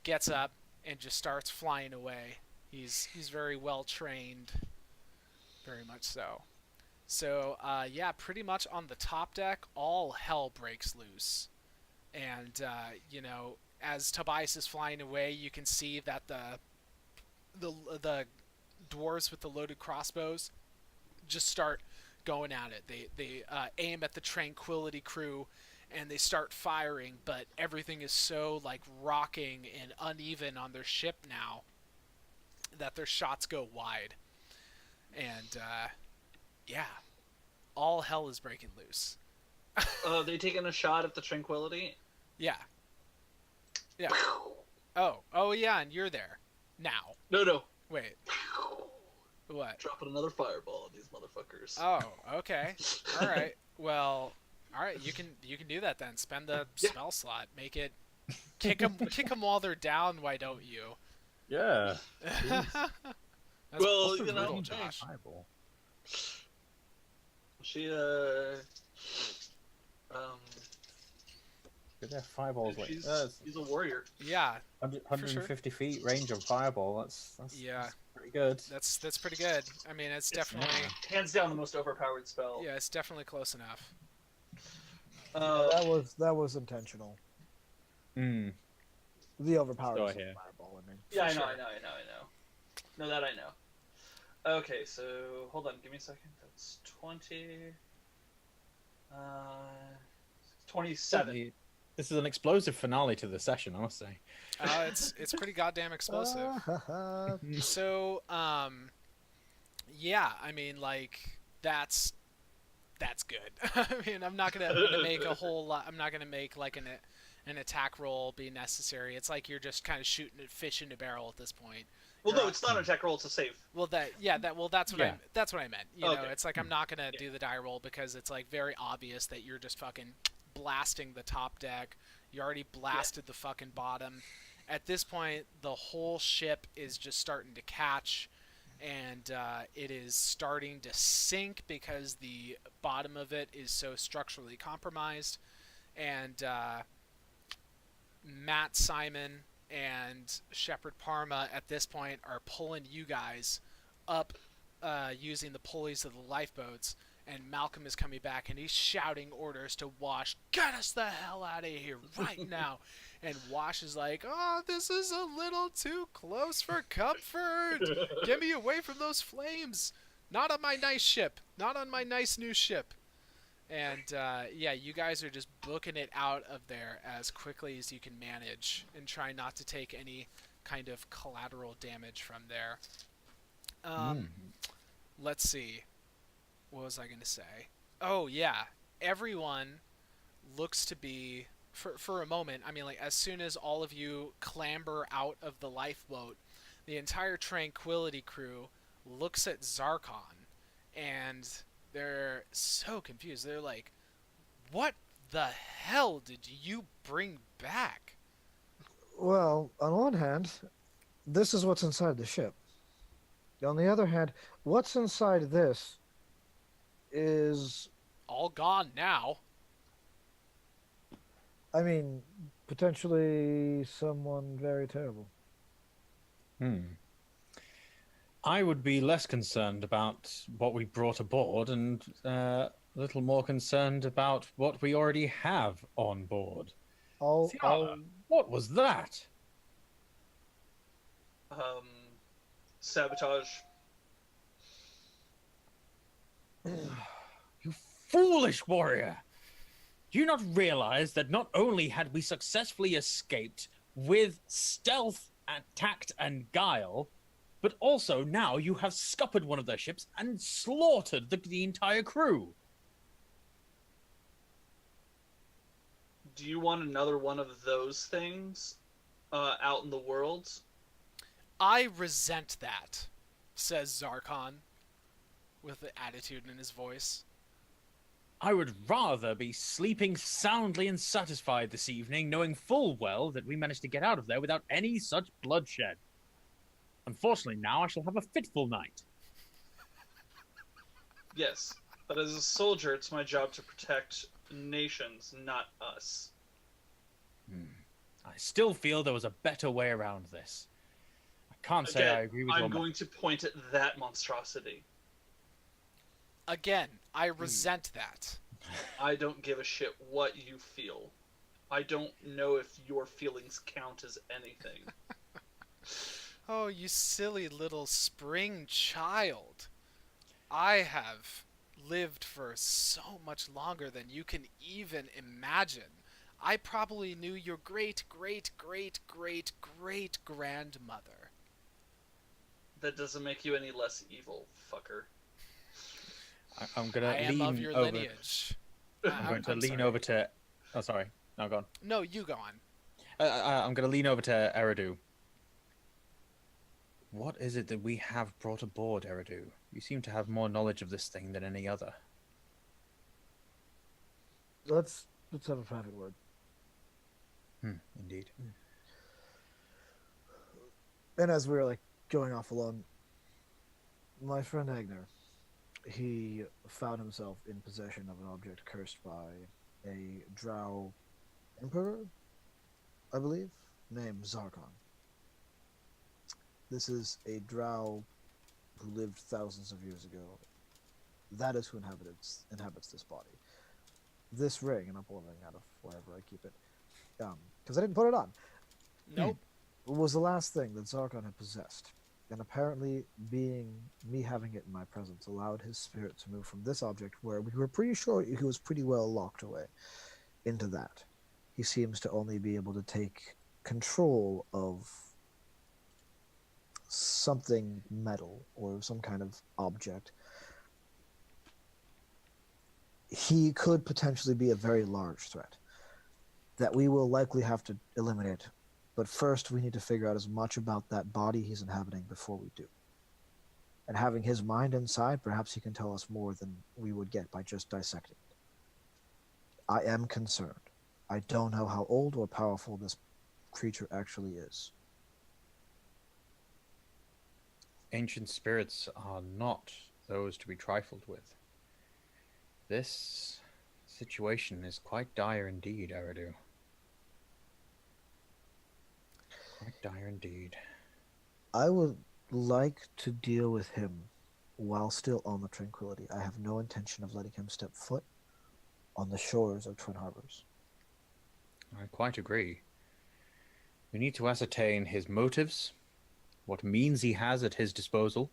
gets up and just starts flying away. He's very well trained, very much so. So yeah, pretty much on the top deck, all hell breaks loose, and as Tobias is flying away, you can see that the dwarves with the loaded crossbows just start going at it. They aim at the Tranquility crew, and they start firing, but everything is so like rocking and uneven on their ship now that their shots go wide. And yeah, all hell is breaking loose. They taking a shot at the Tranquility? Yeah. Yeah. Oh yeah, and you're there now. No. Wait. What? Dropping another fireball on these motherfuckers. Oh, okay. All right. Well, all right. You can do that then. Spend the spell slot. Make it kick them while they're down. Why don't you? Yeah. That's Well, also you know, brutal, Josh. Fireball. She But their fireballs like she's a warrior. Yeah, 150 feet range of fireball. That's yeah. pretty good. That's pretty good. I mean, it's definitely Hands down the most overpowered spell. yeah, it's definitely close enough. That was intentional. Mm. The overpowered Still is a here. fireball. I mean. Yeah, I know, sure. I know. No, that I know. Okay, so hold on, give me a second. That's 20. 27. This is an explosive finale to the session, I must say. It's pretty goddamn explosive. So, yeah, I mean, like that's good. I mean, I'm not gonna make a whole lot. I'm not gonna make like an attack roll be necessary. It's like you're just kind of shooting a fish in a barrel at this point. Well, You're no, it's not an attack roll; it's a save. well, that's what Yeah. that's what I meant. You know, Okay. it's like I'm not gonna do the die roll because it's like very obvious that you're just fucking blasting the top deck. You already blasted the fucking bottom. At this point, the whole ship is just starting to catch, and it is starting to sink because the bottom of it is so structurally compromised. And Matt Simon and Shepard Parma at this point are pulling you guys up using the pulleys of the lifeboats, and Malcolm is coming back and he's shouting orders to Wash, get us the hell out of here right now. And Wash is like, oh, this is a little too close for comfort. Get me away from those flames. Not on my nice ship. Not on my nice new ship. And yeah, you guys are just booking it out of there as quickly as you can manage and try not to take any kind of collateral damage from there. Let's see. What was I going to say? Oh, yeah. Everyone looks to be, for a moment, I mean, like, as soon as all of you clamber out of the lifeboat, the entire Tranquility crew looks at Zarkon, and they're so confused. They're like, what the hell did you bring back? Well, on one hand, this is what's inside the ship. On the other hand, what's inside this is, All gone now. I mean, potentially someone very terrible. I would be less concerned about what we brought aboard and a little more concerned about what we already have on board. Tiana, what was that? Sabotage. You foolish warrior! Do you not realize that not only had we successfully escaped with stealth and tact and guile, but also now you have scuppered one of their ships and slaughtered the entire crew? Do you want another one of those things out in the world? I resent that, says Zarkon, with the attitude in his voice. I would rather be sleeping soundly and satisfied this evening, knowing full well that we managed to get out of there without any such bloodshed. Unfortunately, now I shall have a fitful night. Yes, but as a soldier, it's my job to protect nations, not us. I still feel there was a better way around this. I can't say I agree with you. I'm going to point at that monstrosity. Again, I resent that. I don't give a shit what you feel. I don't know if your feelings count as anything. Oh, you silly little spring child. I have lived for so much longer than you can even imagine. I probably knew your great, great, great, great, great grandmother. That doesn't make you any less evil, fucker. I'm going to I am lean of your over. lineage. I'm going to lean sorry. over to. Oh, sorry. No, go on. No, you go on. I'm going to lean over to Eridu. What is it that we have brought aboard, Eridu? You seem to have more knowledge of this thing than any other. Let's have a private word. Indeed. And as we were like going off alone, my friend Agner, he found himself in possession of an object cursed by a drow emperor, I believe, named Zarkon. This is a drow who lived thousands of years ago. That is who inhabits this body. This ring, and I'm pulling it out of wherever I keep it, because I didn't put it on. Nope. Was the last thing that Zarkon had possessed. And apparently, me having it in my presence allowed his spirit to move from this object, where we were pretty sure he was pretty well locked away, into that. He seems to only be able to take control of something metal or some kind of object he could potentially be a very large threat that we will likely have to eliminate. But first, we need to figure out as much about that body he's inhabiting before we do. And having his mind inside, perhaps he can tell us more than we would get by just dissecting it. I am concerned. I don't know how old or powerful this creature actually is. Ancient spirits are not those to be trifled with. This situation is quite dire indeed, Eridu. Quite dire indeed. I would like to deal with him while still on the Tranquility. I have no intention of letting him step foot on the shores of Twin Harbors. I quite agree. We need to ascertain his motives, what means he has at his disposal,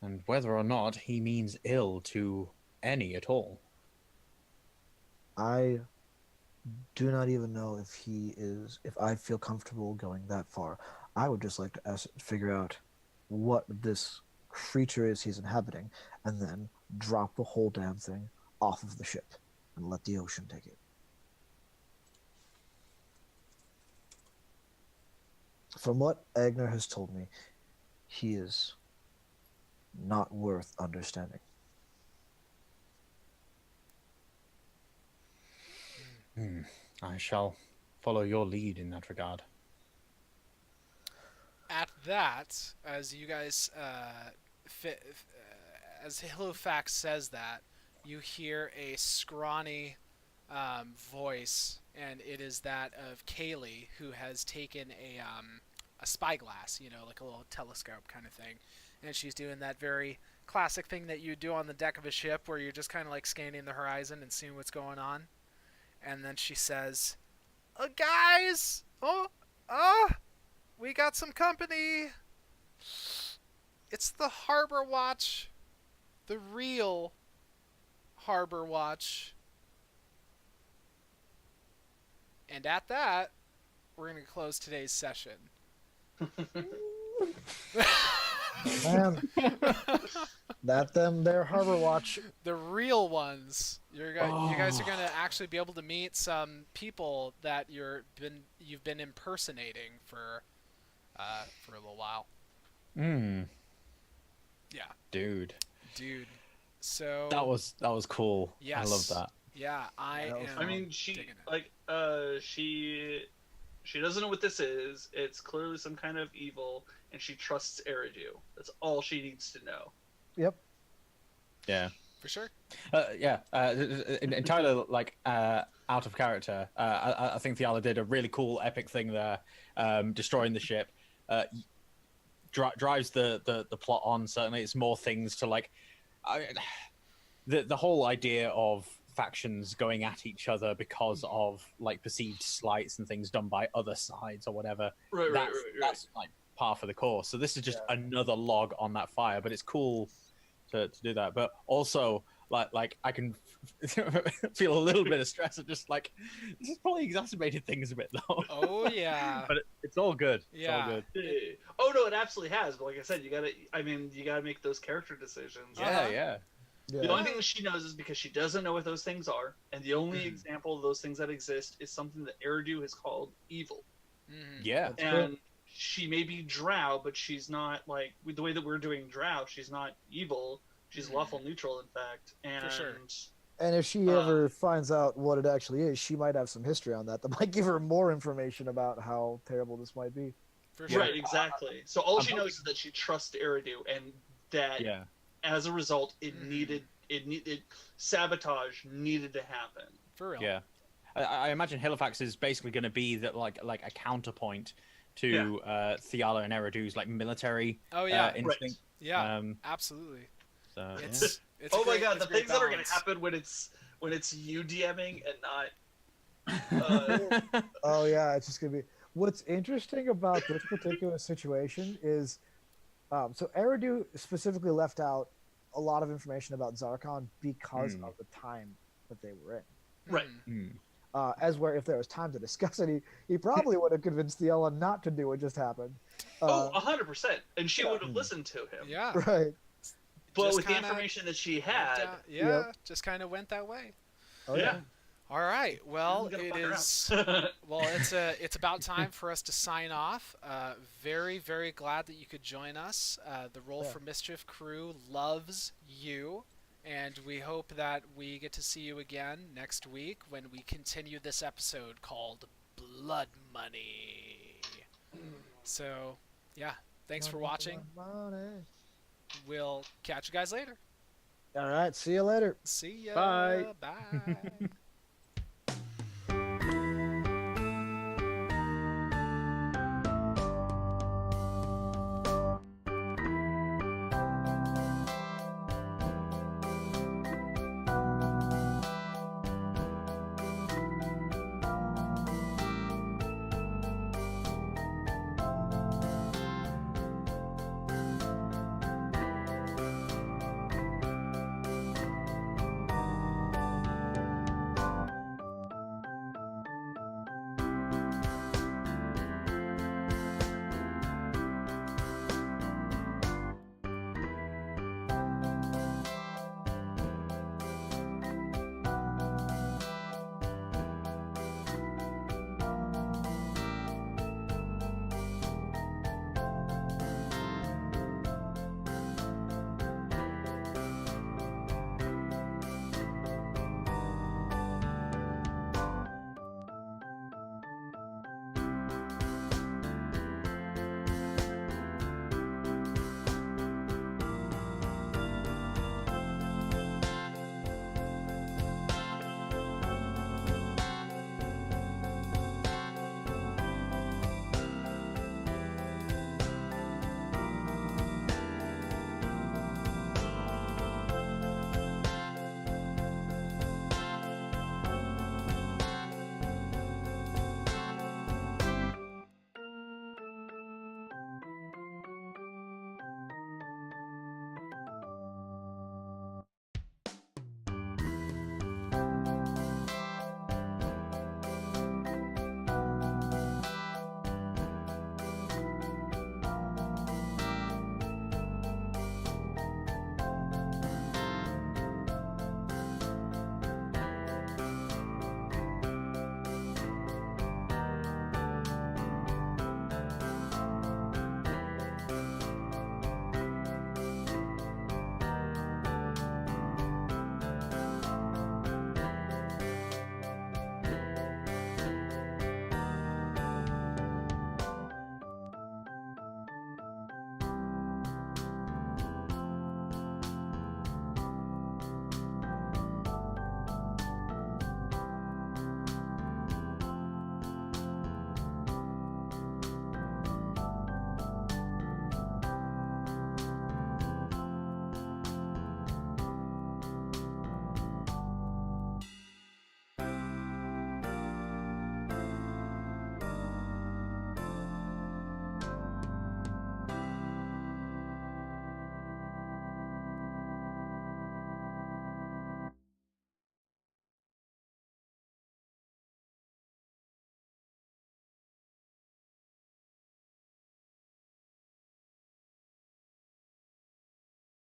and whether or not he means ill to any at all. I do not even know if I feel comfortable going that far. I would just like to figure out what this creature is he's inhabiting, and then drop the whole damn thing off of the ship and let the ocean take it. From what Agner has told me, he is not worth understanding. I shall follow your lead in that regard. At that, as you guys, as Halifax says that, you hear a scrawny voice, and it is that of Kaylee, who has taken a spyglass, like a little telescope kind of thing, and she's doing that very classic thing that you do on the deck of a ship, where you're just kind of like scanning the horizon and seeing what's going on. And then she says, guys! We got some company! It's the Harbor Watch. The real Harbor Watch. And at that, we're going to close today's session. Man, their Harbor Watch. The real ones. You guys are going to actually be able to meet some people that you've been impersonating for a little while. Yeah. Dude. So That was cool. Yes. I love that. Yeah, I mean, she doesn't know what this is. It's clearly some kind of evil, and she trusts Eridu. That's all she needs to know. Yep. Yeah. For sure. Entirely out of character. I think Fiala did a really cool, epic thing there, destroying the ship. Drives the plot on. Certainly, it's more things to the whole idea of factions going at each other because of perceived slights and things done by other sides or whatever. That's par for the course. So this is just another log on that fire, but it's cool to do that. But also I can feel a little bit of stress of just this has probably exacerbated things a bit though. Oh yeah. But it's all good. Yeah. It's all good. Oh no, it absolutely has. But like I said, you gotta make those character decisions. Yeah. The only thing that she knows is because she doesn't know what those things are, and the only example of those things that exist is something that Eridu has called evil. Yeah. And she may be drow, but she's not the way that we're doing drow. She's not evil. She's lawful neutral, in fact. And, for sure. And if she ever finds out what it actually is, she might have some history on that might give her more information about how terrible this might be. For sure. Right, exactly. So all she knows is that she trusts Eridu, and that as a result, sabotage needed to happen. For real. Yeah. I imagine Halifax is basically going to be that a counterpoint to Thiala and Eridu's military instinct. Right. Yeah, absolutely. So, it's oh my great, god, the things that are going balance. to happen when it's you DMing and not. Oh yeah, it's just gonna be. What's interesting about this particular situation is, so Eridu specifically left out a lot of information about Zarkon because of the time that they were in. Right. As where if there was time to discuss it, he probably would have convinced Thiala not to do what just happened. 100%, and she would have listened to him. Yeah. Right. But Just with the kinda information that she went had, down- yeah, just kind of went that way. Oh yeah. All right. Well, I'm gonna it fuck is. around. Well, it's about time for us to sign off. Very, very glad that you could join us. The Roll Yeah. for Mischief crew loves you, and we hope that we get to see you again next week when we continue this episode called Blood Money. So, yeah, thanks for watching. Money. We'll catch you guys later. All right. See you later. See ya. Bye. Bye.